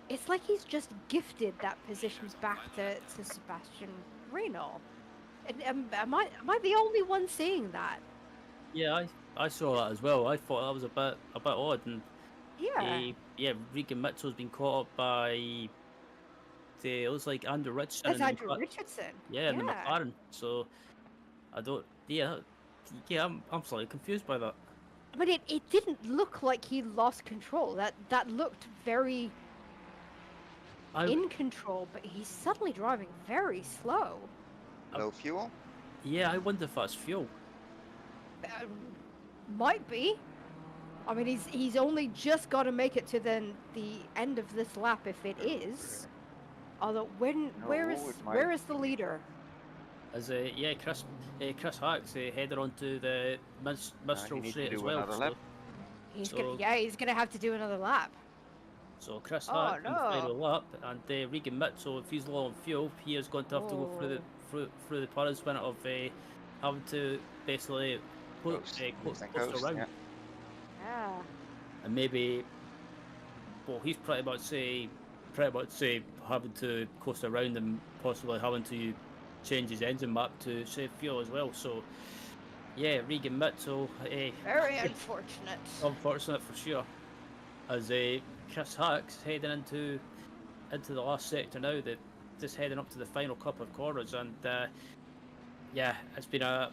It's like he's just gifted that position back to Sebastian Renault. Am I the only one seeing that? Yeah, I saw that as well. I thought that was a bit odd, and Yeah. Regan Mitchell's been caught up by it looks like Andrew Richardson. That's Andrew Richardson. Yeah, in the McLaren. So I don't. Yeah, I'm slightly confused by that. But it didn't look like he lost control. That looked very in control, but he's suddenly driving very slow. Low fuel? Yeah, I wonder if that's fuel. Might be. I mean, he's only just got to make it to the end of this lap if it is. Although where is the leader? As Chris Hack's headed onto the Mistral straight as well. So, he's gonna have to do another lap. So Chris Hack in the final lap, and Regan Mitchell, if he's low on fuel, he is going to have to go through the punishment of having to basically close around. Yeah. And maybe, well, he's pretty much having to coast around and possibly having to change his engine map to save fuel as well. So, yeah, Regan Mitchell. Very unfortunate. Unfortunate for sure. As Chris Hack's heading into the last sector now, just heading up to the final couple of corners, and it's been a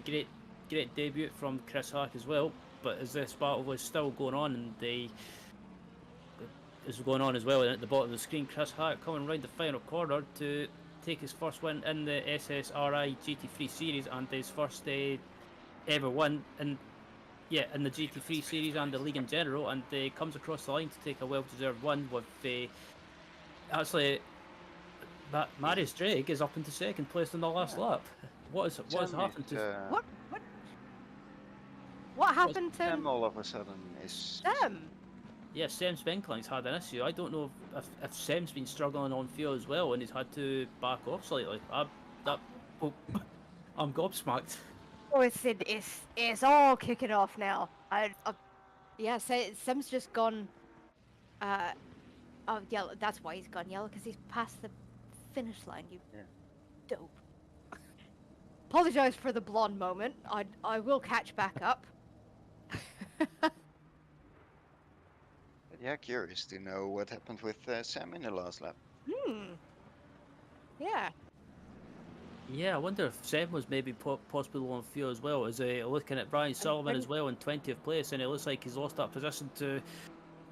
great debut from Chris Hack as well. But as this battle was still going on, and is going on as well, and at the bottom of the screen, Chris Hack coming round the final corner to take his first win in the SSRI GT3 series, and his first ever win in the GT3 series and the league in general, and comes across the line to take a well-deserved win with actually Marius Drake is up into second place in the last lap. What has happened to what happened to Sam all of a sudden is Sam? Yeah, Sam Spenkling's had an issue. I don't know if Sam's been struggling on fuel as well, and he's had to back off slightly. I'm gobsmacked. Oh, it's all kicking off now. Sam's just gone. Yellow. That's why he's gone yellow, because he's past the finish line. You dope. Apologize for the blonde moment. I will catch back up. Yeah, curious to know what happened with Sam in the last lap. Yeah. Yeah, I wonder if Sam was maybe possibly on fuel as well. As looking at Brian Sullivan as well in 20th place, and it looks like he's lost that position to.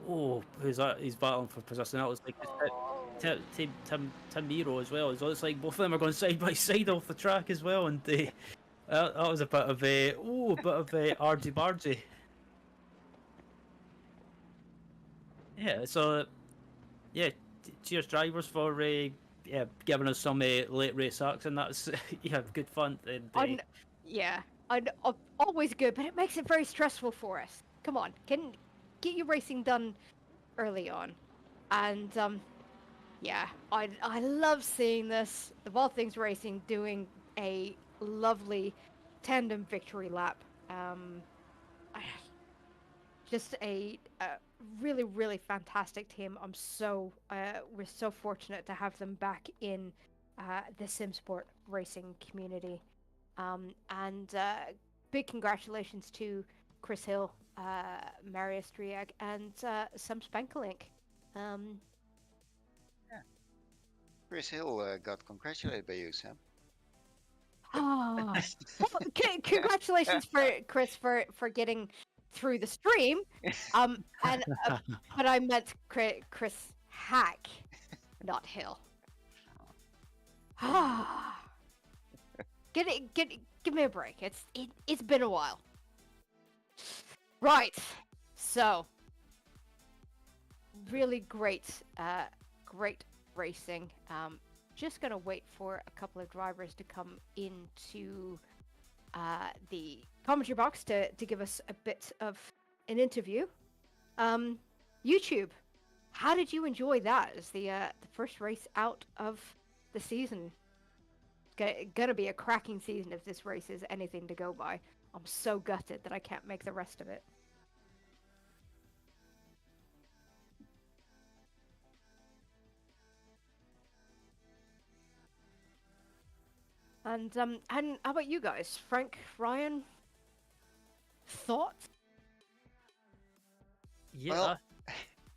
Oh, who's that? He's battling for position. That was like Tim Miro as well. So it's like both of them are going side by side off the track as well, and that was a bit of argy bargy. Yeah, so cheers drivers for giving us some late race action. That's good fun. And, always good, but it makes it very stressful for us. Come on, get your racing done early on, and I love seeing this. The All Things Racing doing a lovely tandem victory lap. Just a really, really fantastic team. We're so fortunate to have them back in the Simsport Racing community. And big congratulations to Chris Hill, Marius Driag, and Sam Spankelink. Chris Hill got congratulated by you, Sam. Oh, congratulations for Chris for getting through the stream. But I meant Chris Hack, not Hill. Give me a break. It's been a while. Right. So really great racing. Just gonna wait for a couple of drivers to come into the commentary box to give us a bit of an interview. YouTube, how did you enjoy that as the first race out of the season? It's gonna be a cracking season if this race is anything to go by. I'm so gutted that I can't make the rest of it. And how about you guys, Frank, Ryan? Thoughts? Yeah, Well,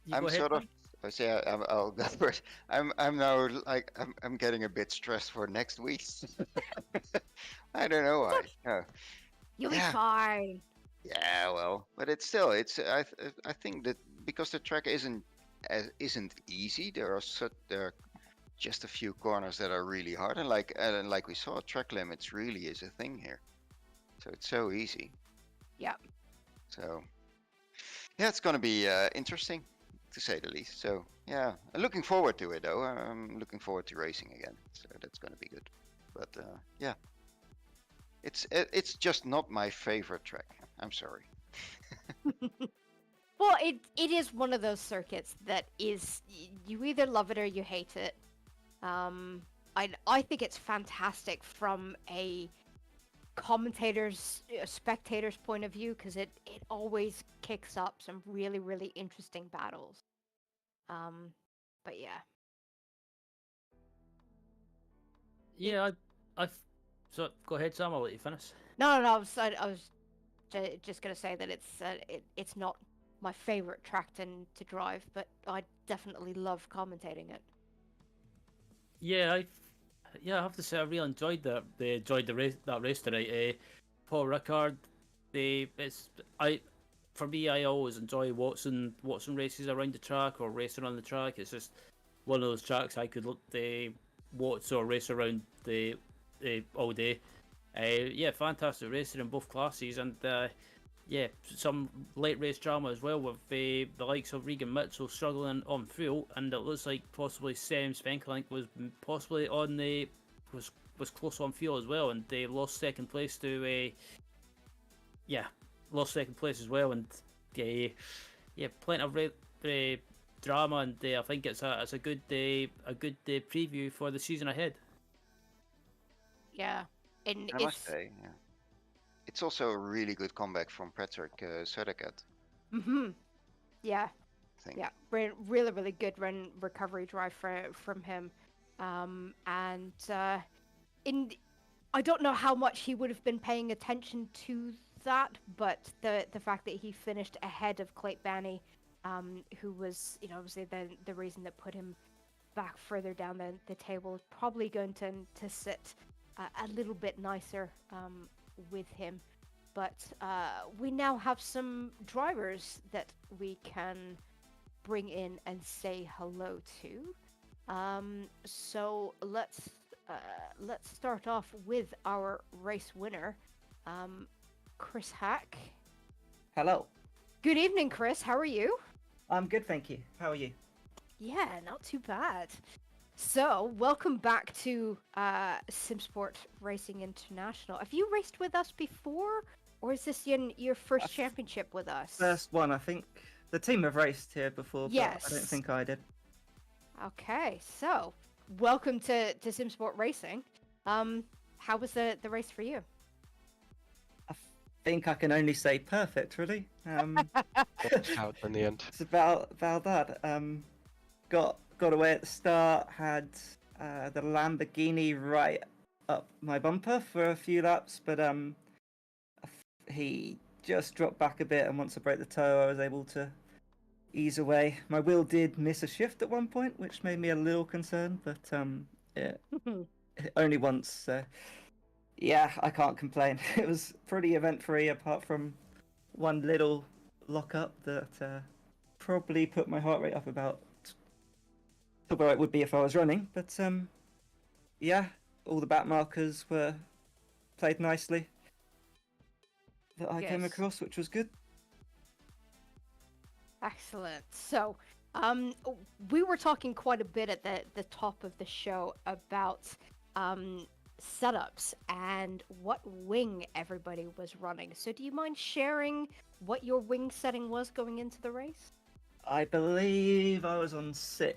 you I'm go ahead. sort of. Frank. I say I'll go first. I'm now like I'm getting a bit stressed for next week. I don't know It's why. okay. Oh, You'll be yeah, fine. yeah. Well, but it's still I think that because the track isn't easy. There are just a few corners that are really hard, and like we saw, track limits really is a thing here. So it's so easy. Yeah. So yeah, it's gonna be interesting to say the least. So yeah, I'm looking forward to it though. I'm looking forward to racing again. So that's gonna be good. But yeah, it's just not my favorite track. I'm sorry. Well, it is one of those circuits that is you either love it or you hate it. I think it's fantastic from a spectator's point of view because it always kicks up some really interesting battles. But yeah. Yeah, so go ahead, Sam. I'll let you finish. No, I was just gonna say that it's not my favorite track to drive, but I definitely love commentating it. Yeah, I have to say I really enjoyed that. They enjoyed that race tonight. Paul Ricard. For me, I always enjoy watching races around the track or racing on the track. It's just one of those tracks I could watch or race around all day. Yeah, fantastic racing in both classes, and yeah, some late race drama as well with the likes of Regan Mitchell struggling on fuel, and it looks like possibly Sam Svenkelink was possibly was close on fuel as well, and they lost second place to lost second place as well, and plenty of drama, and I think it's a good preview for the season ahead. Yeah, and I must say, yeah. It's also a really good comeback from Patrick Söderqvist. Yeah, I think. yeah, really good run recovery drive from him, and I don't know how much he would have been paying attention to that, but the fact that he finished ahead of Clayt Banney, who was obviously the reason that put him back further down the table, is probably going to sit a little bit nicer with him. But we now have some drivers that we can bring in and say hello to. So let's start off with our race winner, Chris Hack. Hello. Good evening, Chris. How are you? I'm good, thank you. How are you? Yeah, not too bad. So, welcome back to Simsport Racing International. Have you raced with us before, or is this your first championship with us? First one, I think. The team have raced here before, Yes. but I don't think I did. Okay, so welcome to Simsport Racing. How was the race for you? I think I can only say perfect, really. Out in the end. It's about that. Got away at the start, had the Lamborghini right up my bumper for a few laps, but he just dropped back a bit, and once I broke the toe, I was able to ease away. My wheel did miss a shift at one point, which made me a little concerned, but yeah, only once. So yeah, I can't complain. It was pretty event-free, apart from one little lock-up that probably put my heart rate up about to where it would be if I was running. But yeah, all the back markers were played nicely that I came Yes. across, which was good. Excellent. So, we were talking quite a bit at the top of the show about setups and what wing everybody was running. So, do you mind sharing what your wing setting was going into the race? I believe I was on 6th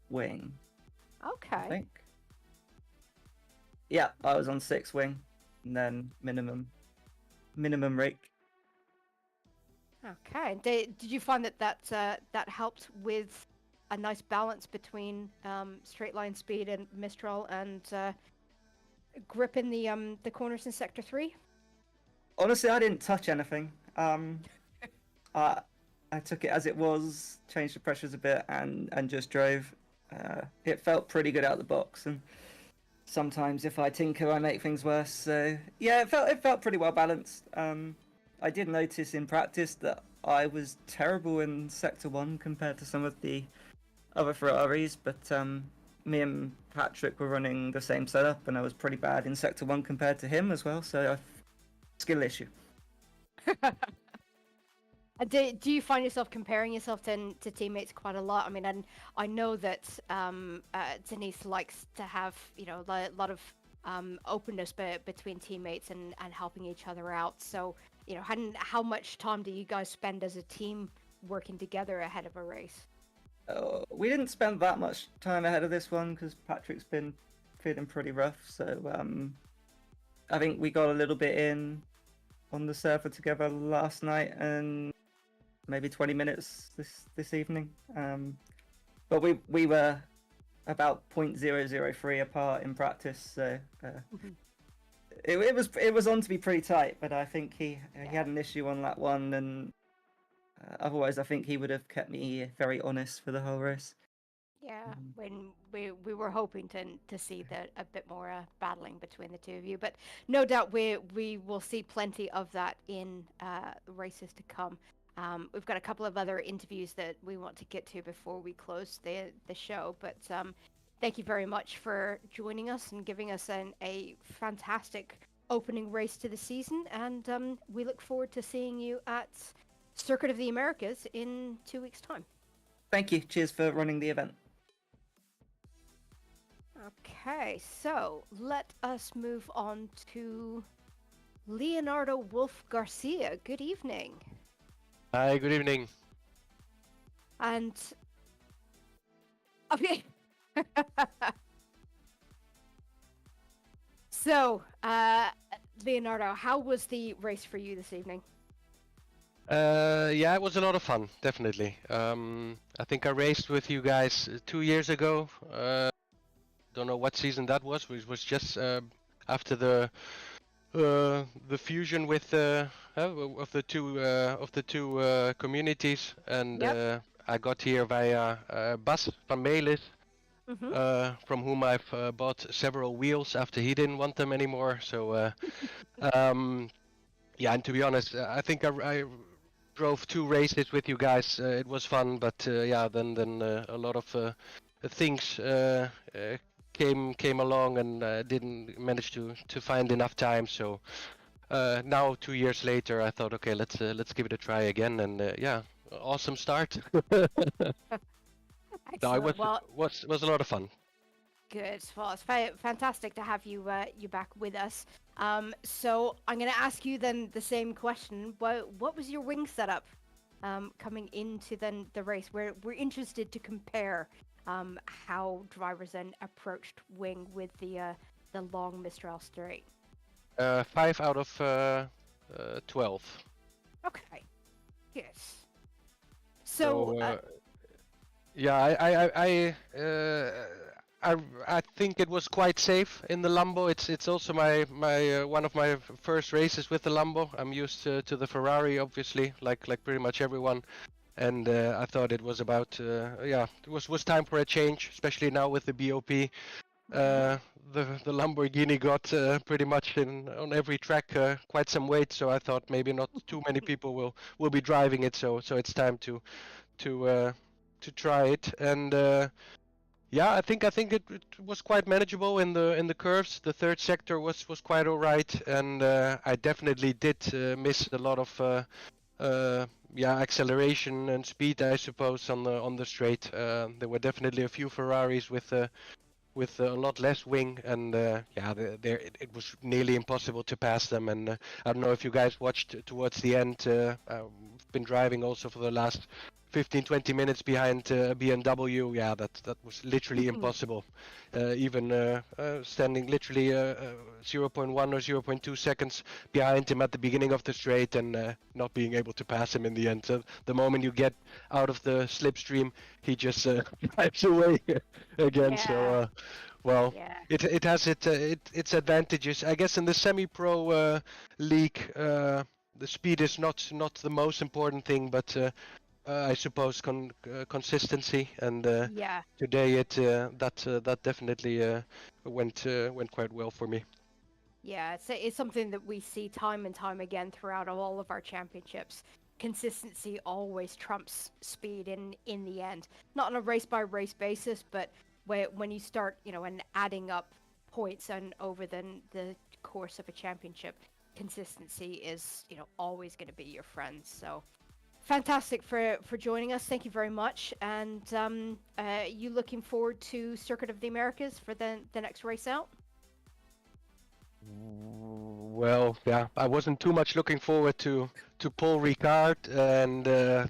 wing. I Okay. think. Yeah, I was on 6th wing, and then minimum rake. Okay. Did you find that helped with a nice balance between straight line speed and Mistral and grip in the corners in Sector 3? Honestly, I didn't touch anything. I took it as it was, changed the pressures a bit, and just drove. It felt pretty good out the box, and sometimes if I tinker, I make things worse. So yeah, it felt pretty well balanced. I did notice in practice that I was terrible in Sector 1 compared to some of the other Ferraris, but me and Patrick were running the same setup, and I was pretty bad in Sector 1 compared to him as well. So skill issue. Do you find yourself comparing yourself to teammates quite a lot? I mean, and I know that Denise likes to have, a lot of openness between teammates and helping each other out. So, how much time do you guys spend as a team working together ahead of a race? We didn't spend that much time ahead of this one because Patrick's been feeling pretty rough. So I think we got a little bit in on the server together last night and maybe 20 minutes this evening. But we were about 0.003 apart in practice, so it was on to be pretty tight. But I think he had an issue on that one, and otherwise I think he would have kept me very honest for the whole race. Yeah, when we were hoping to see a bit more battling between the two of you, but no doubt we will see plenty of that in races to come. We've got a couple of other interviews that we want to get to before we close the show, but thank you very much for joining us and giving us a fantastic opening race to the season, and we look forward to seeing you at Circuit of the Americas in 2 weeks' time. Thank you. Cheers for running the event. Okay, so let us move on to Leonardo Wolf Garcia. Good evening. Hi, good evening. And okay. So, Leonardo, how was the race for you this evening? Yeah, it was a lot of fun, definitely. I think I raced with you guys 2 years ago. Don't know what season that was. Which was just after the fusion with of the two communities, and Yep. I got here via Bas van Melis, from whom I've bought several wheels after he didn't want them anymore. So yeah, and to be honest, I think I drove 2 races with you guys. It was fun, but yeah, then a lot of things came along, and didn't manage to find enough time. So now 2 years later, I thought, okay, let's give it a try again, and yeah, awesome start. No, it was a lot of fun. Good. Well, it's fantastic to have you back with us. So I'm going to ask you then the same question. What was your wing setup coming into then the race? We're interested to compare how drivers then approached wing with the long Mistral straight. 5 out of 12. Okay. Yes. So. Yeah, I think it was quite safe in the Lambo. It's also my one of my first races with the Lambo. I'm used to the Ferrari, obviously, like pretty much everyone. And I thought it was about yeah, it was time for a change, especially now with the BOP. The Lamborghini got pretty much on every track quite some weight, so I thought maybe not too many people will be driving it. So it's time to try it. And yeah, I think it was quite manageable in the curves. The third sector was quite alright, and I definitely did miss a lot of yeah, acceleration and speed, I suppose, on the straight. There were definitely a few Ferraris with a lot less wing, and yeah, it was nearly impossible to pass them. And I don't know if you guys watched towards the end. I've been driving also for the last 15-20 minutes behind BMW. Yeah, that was literally impossible. Even standing literally 0.1 or 0.2 seconds behind him at the beginning of the straight and not being able to pass him in the end. So the moment you get out of the slipstream, he just drives away again. Yeah. So. Well, Yeah. it has its advantages. I guess in the semi-pro league, the speed is not the most important thing, but I suppose consistency. And Yeah. today that definitely went quite well for me. Yeah, it's something that we see time and time again throughout all of our championships. Consistency always trumps speed in the end. Not on a race by race basis, but when you start, and adding up points and over the course of a championship, consistency is, always going to be your friend. So fantastic for joining us. Thank you very much. And you looking forward to Circuit of the Americas for the next race out? Well, yeah, I wasn't too much looking forward to Paul Ricard, and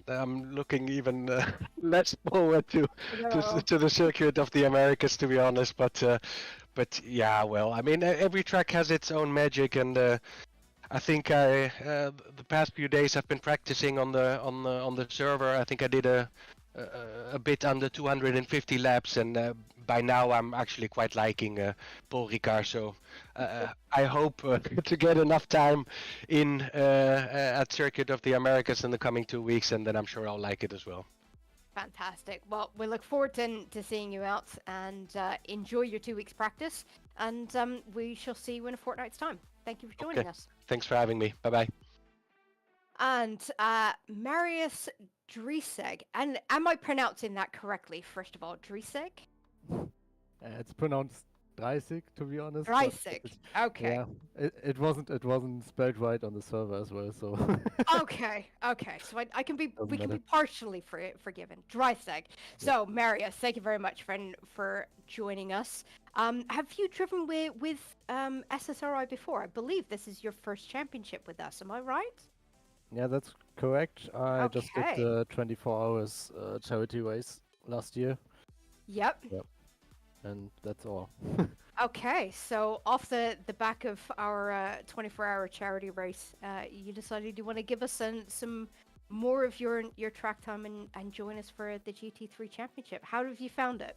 I'm looking even less forward to the Circuit of the Americas, to be honest. But yeah, well, I mean, every track has its own magic, and I think the past few days I've been practicing on the server. I think I did a bit under 250 laps, and by now I'm actually quite liking Paul Ricard. So I hope to get enough time in at Circuit of the Americas in the coming 2 weeks, and then I'm sure I'll like it as well. Fantastic. Well, we look forward to seeing you out, and enjoy your 2 weeks practice, and we shall see you in a fortnight's time. Thank you for joining us. Thanks for having me. Bye-bye. And Marius Driseg, and am I pronouncing that correctly, first of all? Driseg? It's pronounced Dreisig, to be honest. Driseg. Okay. Yeah, it wasn't spelled right on the server as well, so. Okay. So we can be matter. partially forgiven. Driseg. So Marius, thank you very much for joining us. Have you driven with SSRI before? I believe this is your first championship with us. Am I right? Yeah, that's correct. I just did Okay. the 24 hours charity race last year, Yep. and that's all. Okay, so off the back of our 24-hour charity race, you decided you want to give us some more of your track time and join us for the GT3 Championship. How have you found it?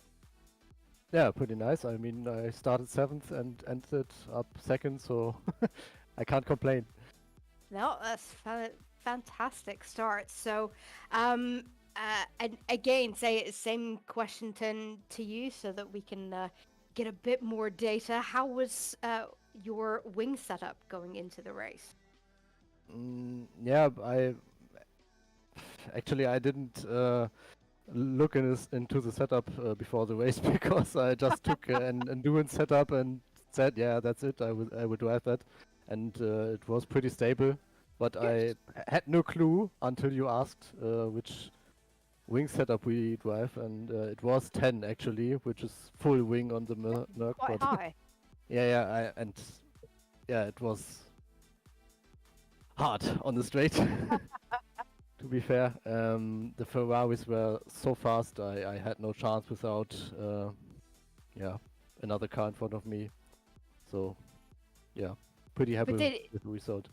Yeah, pretty nice. I mean, I started 7th and ended up 2nd, so I can't complain. No, that's fantastic start. So, and again, same question to you, so that we can get a bit more data. How was your wing setup going into the race? Yeah, I didn't look into the setup before the race because I just took an endurance setup and said, yeah, that's it. I would drive that, and it was pretty stable. But Good. I had no clue until you asked which wing setup we drive, and it was 10 actually, which is full wing on the Merc. Quite but high. yeah, it was hard on the straight. To be fair, the Ferraris were so fast, I had no chance without another car in front of me. So yeah, pretty happy with the result.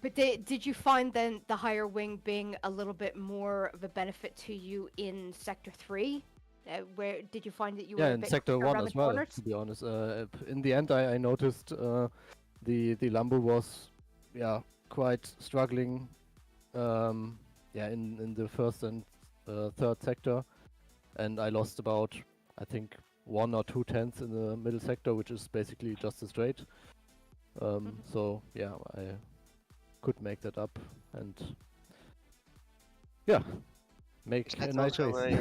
But did you find then the higher wing being a little bit more of a benefit to you in Sector 3? Where did you find that you were a in bit Sector quicker 1 around as the well, corners? to be honest. In the end, I noticed the Lambo was quite struggling in the first and third sector, and I lost about, I think, 1 or 2 tenths in the middle sector, which is basically just a straight. So yeah, I could make that up and make a nice race.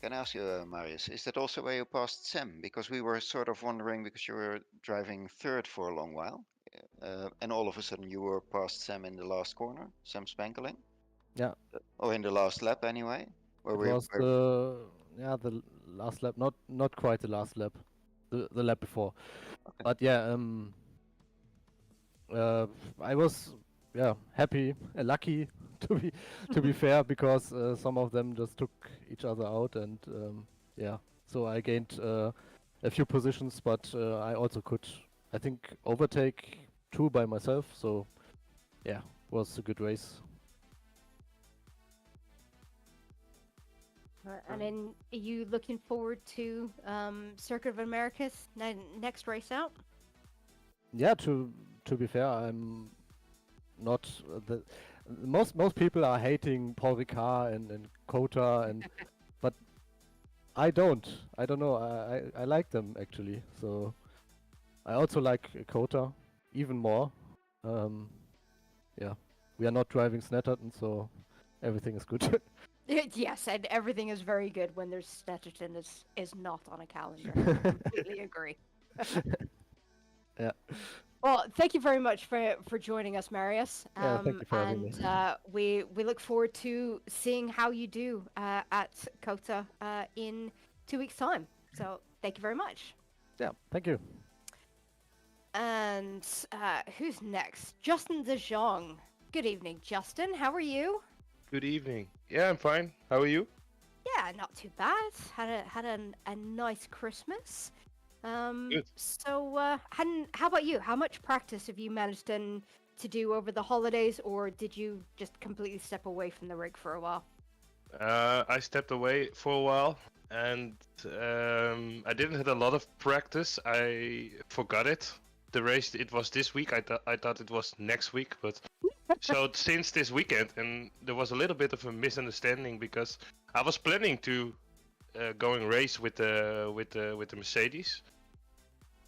Can I ask you, Marius, is that also where you passed Sam? Because we were sort of wondering, because you were driving third for a long while, and all of a sudden you were past Sam in the last corner, Sam Spankeling. Yeah. Or in the last lap anyway. It was the last lap, not quite the last lap, the lap before. Okay. But yeah, I was yeah, happy and lucky to be fair, because some of them just took each other out, and yeah, so I gained a few positions, but I also could, I think, overtake 2 by myself. So yeah, was a good race. And then, are you looking forward to Circuit of America's next race out? Yeah, to be fair, I'm not the most people are hating Paul Ricard and Kota, and but I don't know, I like them actually. So I also like Kota even more. Yeah, we are not driving Snetterton, so everything is good. Yes, and everything is very good when there's Snetterton is not on a calendar. Completely agree. Yeah. Well, thank you very much for joining us, Marius. Yeah, thank you for having me. And we look forward to seeing how you do at Kota in 2 weeks' time. So thank you very much. Yeah, thank you. And who's next? Justin De Jong. Good evening, Justin. How are you? Good evening. Yeah, I'm fine. How are you? Yeah, not too bad. Had a nice Christmas. Good. So, how about you? How much practice have you managed to do over the holidays, or did you just completely step away from the rig for a while? I stepped away for a while, and I didn't have a lot of practice. I forgot it. The race, it was this week. I thought it was next week, but so since this weekend, and there was a little bit of a misunderstanding because I was planning to go and race with the Mercedes,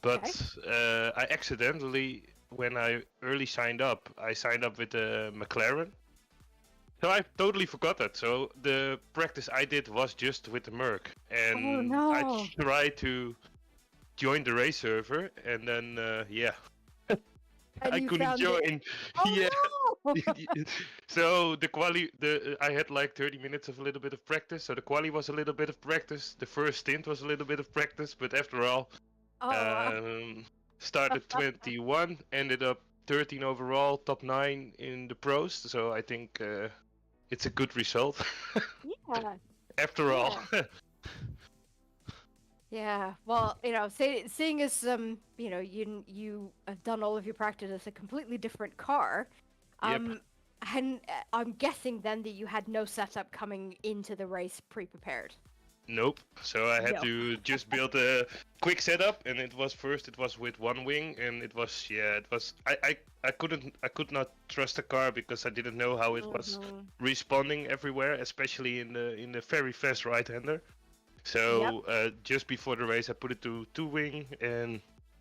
but I accidentally, when I early signed up, I signed up with the McLaren. So I totally forgot that. So the practice I did was just with the Merc, and no. I tried to join the race server, and then yeah, And I you couldn't found it- join. Oh, Yeah. no! So I had like 30 minutes of a little bit of practice. So the quali was a little bit of practice. The first stint was a little bit of practice, but after all, Oh, started 21, ended up 13 overall, top 9 in the pros. So I think it's a good result. yeah. After all. Yeah, well, seeing as you have done all of your practice as a completely different car, Yep. and I'm guessing then that you had no setup coming into the race pre-prepared. Nope. So I had No. to just build a quick setup, and it was with one wing, and it was I could not trust the car because I didn't know how it was responding everywhere, especially in the very fast right-hander. So just before the race, I put it to two wing and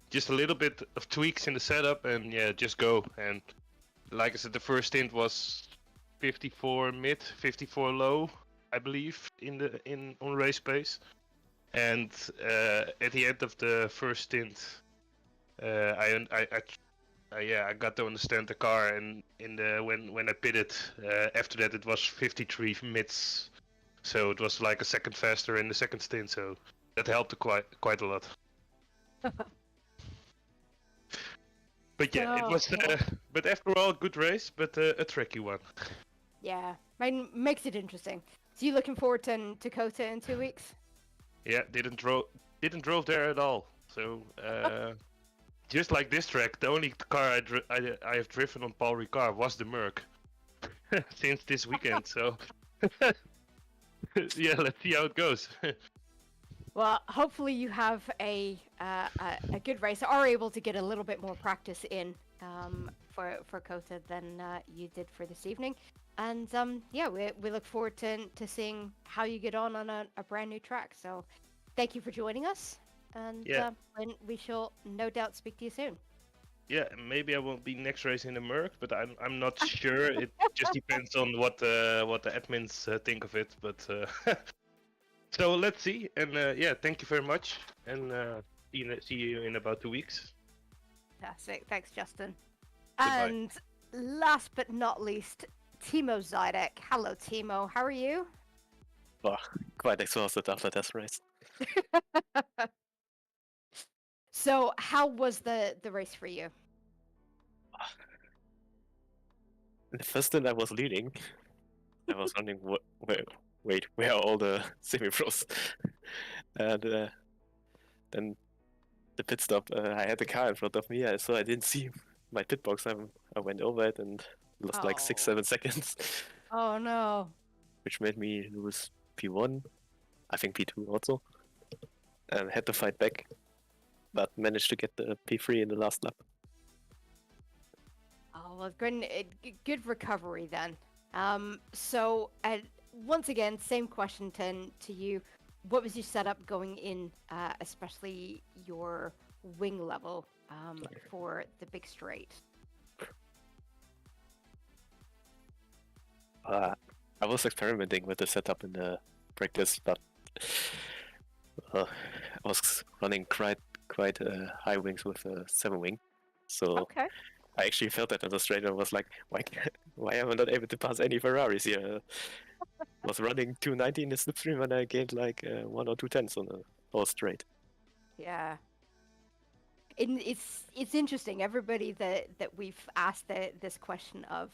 just a little bit of tweaks in the setup, and yeah, just go. And like I said, the first stint was 54 mid, 54 low, I believe, on race pace. And at the end of the first stint, I got to understand the car, and when I pitted, after that it was 53 mids. So it was like a second faster in the second stint, so that helped quite a lot. But yeah, it was. But after all, good race, but a tricky one. Yeah, makes it interesting. So you looking forward to Kota in 2 weeks? Yeah, didn't drove there at all. So just like this track, the only car I have driven on Paul Ricard was the Merc since this weekend. So. Yeah, let's see how it goes. Well, hopefully you have a good race, are able to get a little bit more practice in for Kota than you did for this evening, and yeah, we look forward to seeing how you get on a brand new track. So, thank you for joining us, and we shall no doubt speak to you soon. Yeah, maybe I won't be next race in the Merc, but I'm not sure. It just depends on what the admins think of it. But so let's see. And yeah, thank you very much. And see you in about 2 weeks. Fantastic. Thanks, Justin. Goodbye. And last but not least, Timo Zidek. Hello, Timo. How are you? Well, quite exhausted after this race. So, how was the race for you? the first stint I was leading. I was wondering, wait, where are all the semi-pros? And then the pit stop, I had the car in front of me, so I didn't see my pit box. I went over it and lost like 6-7 seconds, Oh no. which made me lose P1, I think P2 also, and had to fight back, but managed to get the P3 in the last lap. Oh, well, good recovery then. So once again, same question to you. What was your setup going in, especially your wing level for the big straight? I was experimenting with the setup in the practice, but I was running quite high wings with a 7 wing, so Okay. I actually felt that on the straight and was like, why am I not able to pass any Ferraris here? Was running 290 in the slipstream and I gained like 1 or 2 tenths on the whole straight. Yeah. It's interesting. Everybody that we've asked this question of,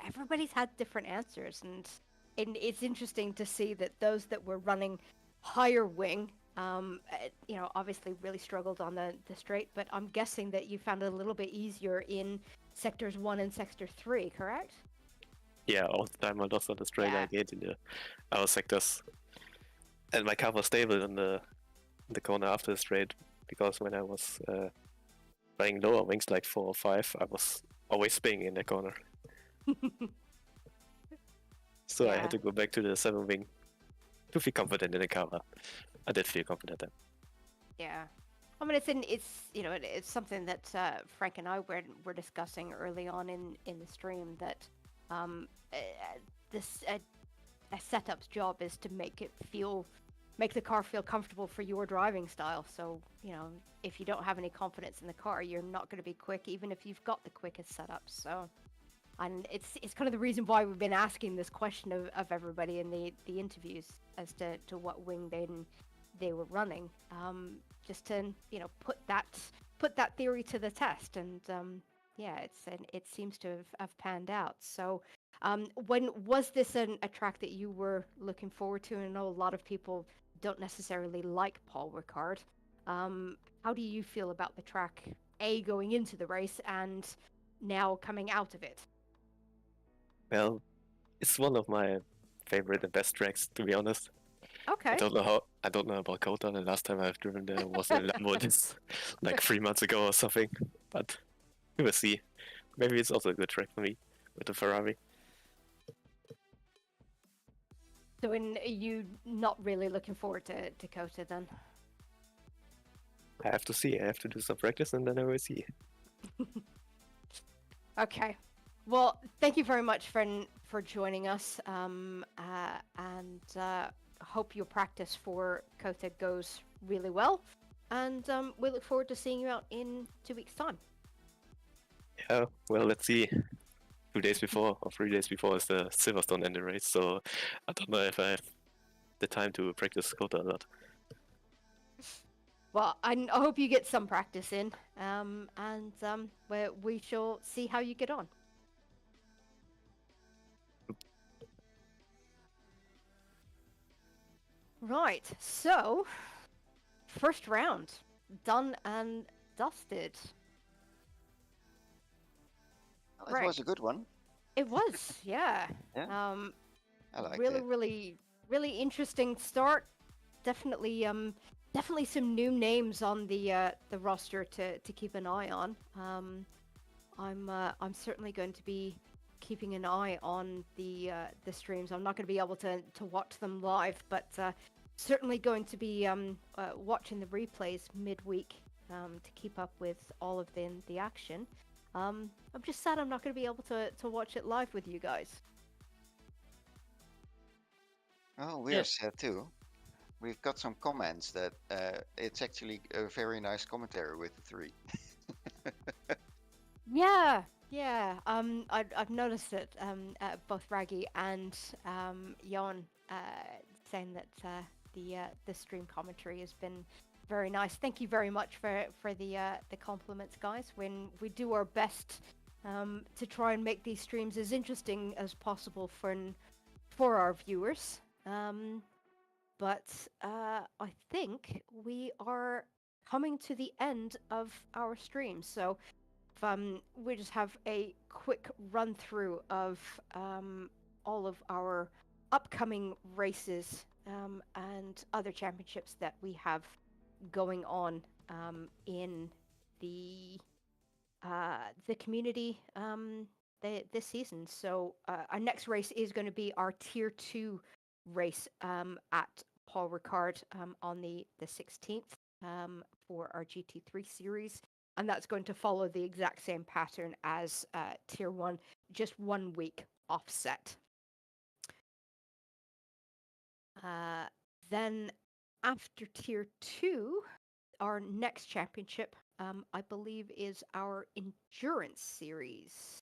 everybody's had different answers, and it's interesting to see that those that were running higher wing, obviously really struggled on the straight. But I'm guessing that you found it a little bit easier in sectors 1 and sector 3, correct? Yeah, all the time I lost on the straight, Yeah. I gained in the other sectors, and my car was stable in the corner after the straight, because when I was running lower wings like 4 or 5, I was always spinning in the corner. So I Yeah. had to go back to the 7 wing to feel confident in the car. I did feel confident then. Yeah. I mean, it's something that Frank and I were discussing early on in the stream, that a setup's job is to make the car feel comfortable for your driving style. So, if you don't have any confidence in the car, you're not going to be quick, even if you've got the quickest setup. So, and it's kind of the reason why we've been asking this question of everybody in the interviews as to what wing they were running, just to put that theory to the test. And it seems to have panned out. So when was this a track that you were looking forward to? And I know a lot of people don't necessarily like Paul Ricard. How do you feel about the track, going into the race and now coming out of it? Well, it's one of my favorite and best tracks, to be honest. Okay. I don't know about Kota. The last time I've driven there was in Lambo, just like 3 months ago or something. But we will see. Maybe it's also a good track for me with the Ferrari. So, are you not really looking forward to Kota then? I have to see. I have to do some practice and then I will see. Okay. Well, thank you very much for joining us, and hope your practice for Kota goes really well, and we look forward to seeing you out in 2 weeks' time. Yeah, well, let's see. 2 days before or 3 days before is the Silverstone ending race, so I don't know if I have the time to practice Kota or not. Well, I hope you get some practice in, and we shall see how you get on. Right, so first round done and dusted. It was a good one. It was, yeah. Yeah. I liked really, it. really interesting start. Definitely some new names on the roster to keep an eye on. I'm certainly going to be keeping an eye on the streams. I'm not going to be able to watch them live, but certainly going to be watching the replays midweek to keep up with all of the action. I'm just sad I'm not going to be able to watch it live with you guys. Oh, we are sad too. We've got some comments that it's actually a very nice commentary with the 3. Yeah. I've noticed it. Both Raggy and Jon saying that the stream commentary has been very nice. Thank you very much for the compliments, guys. When we do our best to try and make these streams as interesting as possible for our viewers. But I think we are coming to the end of our stream. So we just have a quick run through of all of our upcoming races and other championships that we have going on in the community this season. So our next race is going to be our Tier 2 race at Paul Ricard on the 16th for our GT3 series. And that's going to follow the exact same pattern as Tier 1, just 1 week offset. Then after Tier 2, our next championship, I believe, is our Endurance Series.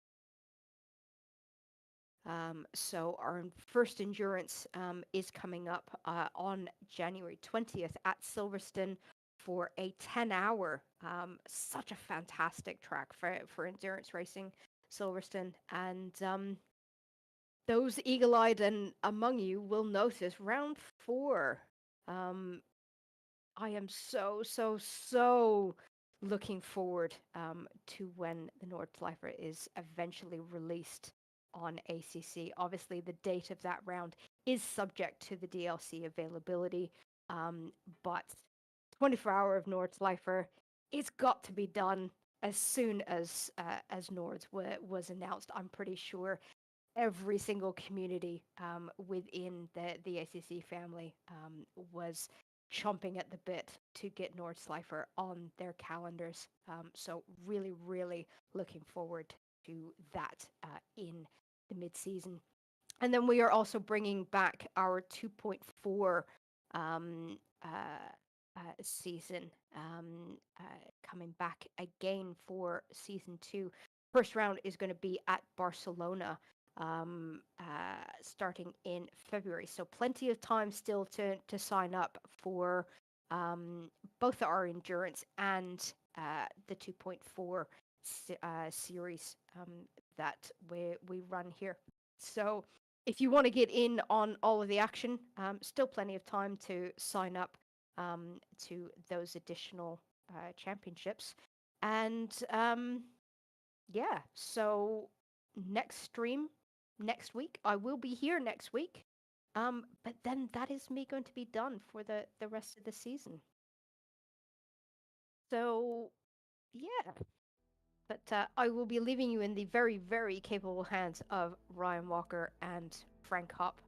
So our first Endurance is coming up on January 20th at Silverstone for a 10-hour, such a fantastic track for endurance racing, Silverstone. And those eagle-eyed and among you will notice round 4. I am so looking forward to when the Nordschleifer is eventually released on ACC. Obviously, the date of that round is subject to the DLC availability, but 24-hour of Nordschleifer, it's got to be done as soon as Nords was announced. I'm pretty sure every single community within the ACC family was chomping at the bit to get Nordschleifer on their calendars. So really looking forward to that in the mid-season. And then we are also bringing back our 2.4 season, coming back again for season 2. First round is going to be at Barcelona, starting in February. So plenty of time still to sign up for both our endurance and the 2.4 series that we run here. So if you want to get in on all of the action, still plenty of time to sign up to those additional championships. And yeah, so next stream next week. I will be here next week. But then that is me going to be done for the rest of the season. So yeah. But I will be leaving you in the very capable hands of Ryan Walker and Frank Hopp.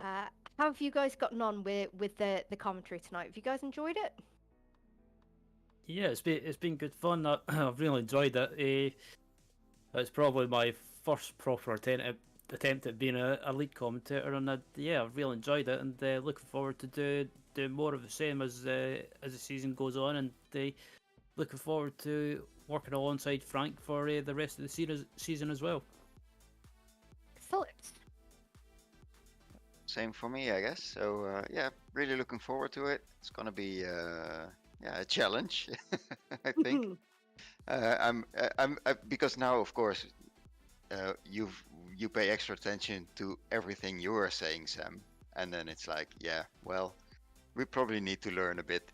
How have you guys gotten on with the commentary tonight? Have you guys enjoyed it? Yeah, it's been good fun. I've really enjoyed it. It's probably my first proper attempt at being a lead commentator, and I've really enjoyed it, and looking forward to do more of the same as the season goes on, and looking forward to working alongside Frank for the rest of the season as well. Excellent. Same for me, I guess. So yeah, really looking forward to it. It's gonna be a challenge, I think. I'm because now, of course, you pay extra attention to everything you are saying, Sam, and then it's like, yeah, well, we probably need to learn a bit.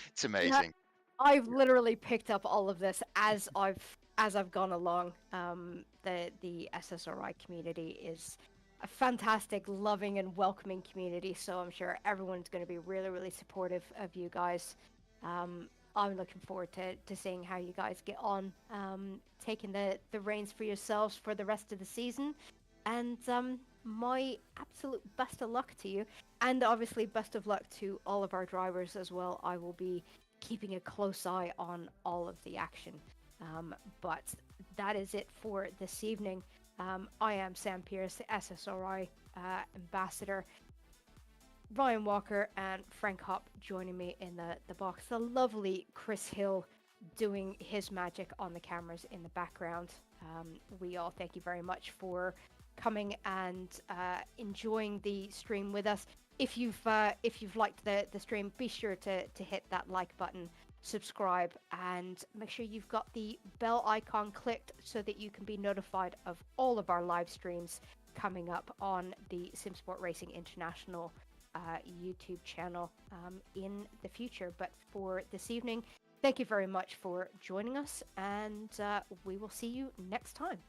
It's amazing. Yeah, I've literally picked up all of this as I've gone along. The SSRI community is a fantastic, loving, and welcoming community. So I'm sure everyone's going to be really supportive of you guys. I'm looking forward to seeing how you guys get on, taking the reins for yourselves for the rest of the season. And my absolute best of luck to you. And obviously best of luck to all of our drivers as well. I will be keeping a close eye on all of the action. But that is it for this evening. I am Sam Pierce, the SSRI ambassador. Ryan Walker and Frank Hopp joining me in the box. The lovely Chris Hill doing his magic on the cameras in the background. We all thank you very much for coming and enjoying the stream with us. If you've liked the stream, be sure to hit that like button subscribe, and make sure you've got the bell icon clicked so that you can be notified of all of our live streams coming up on the Simsport Racing International YouTube channel in the future. But for this evening, thank you very much for joining us, and we will see you next time.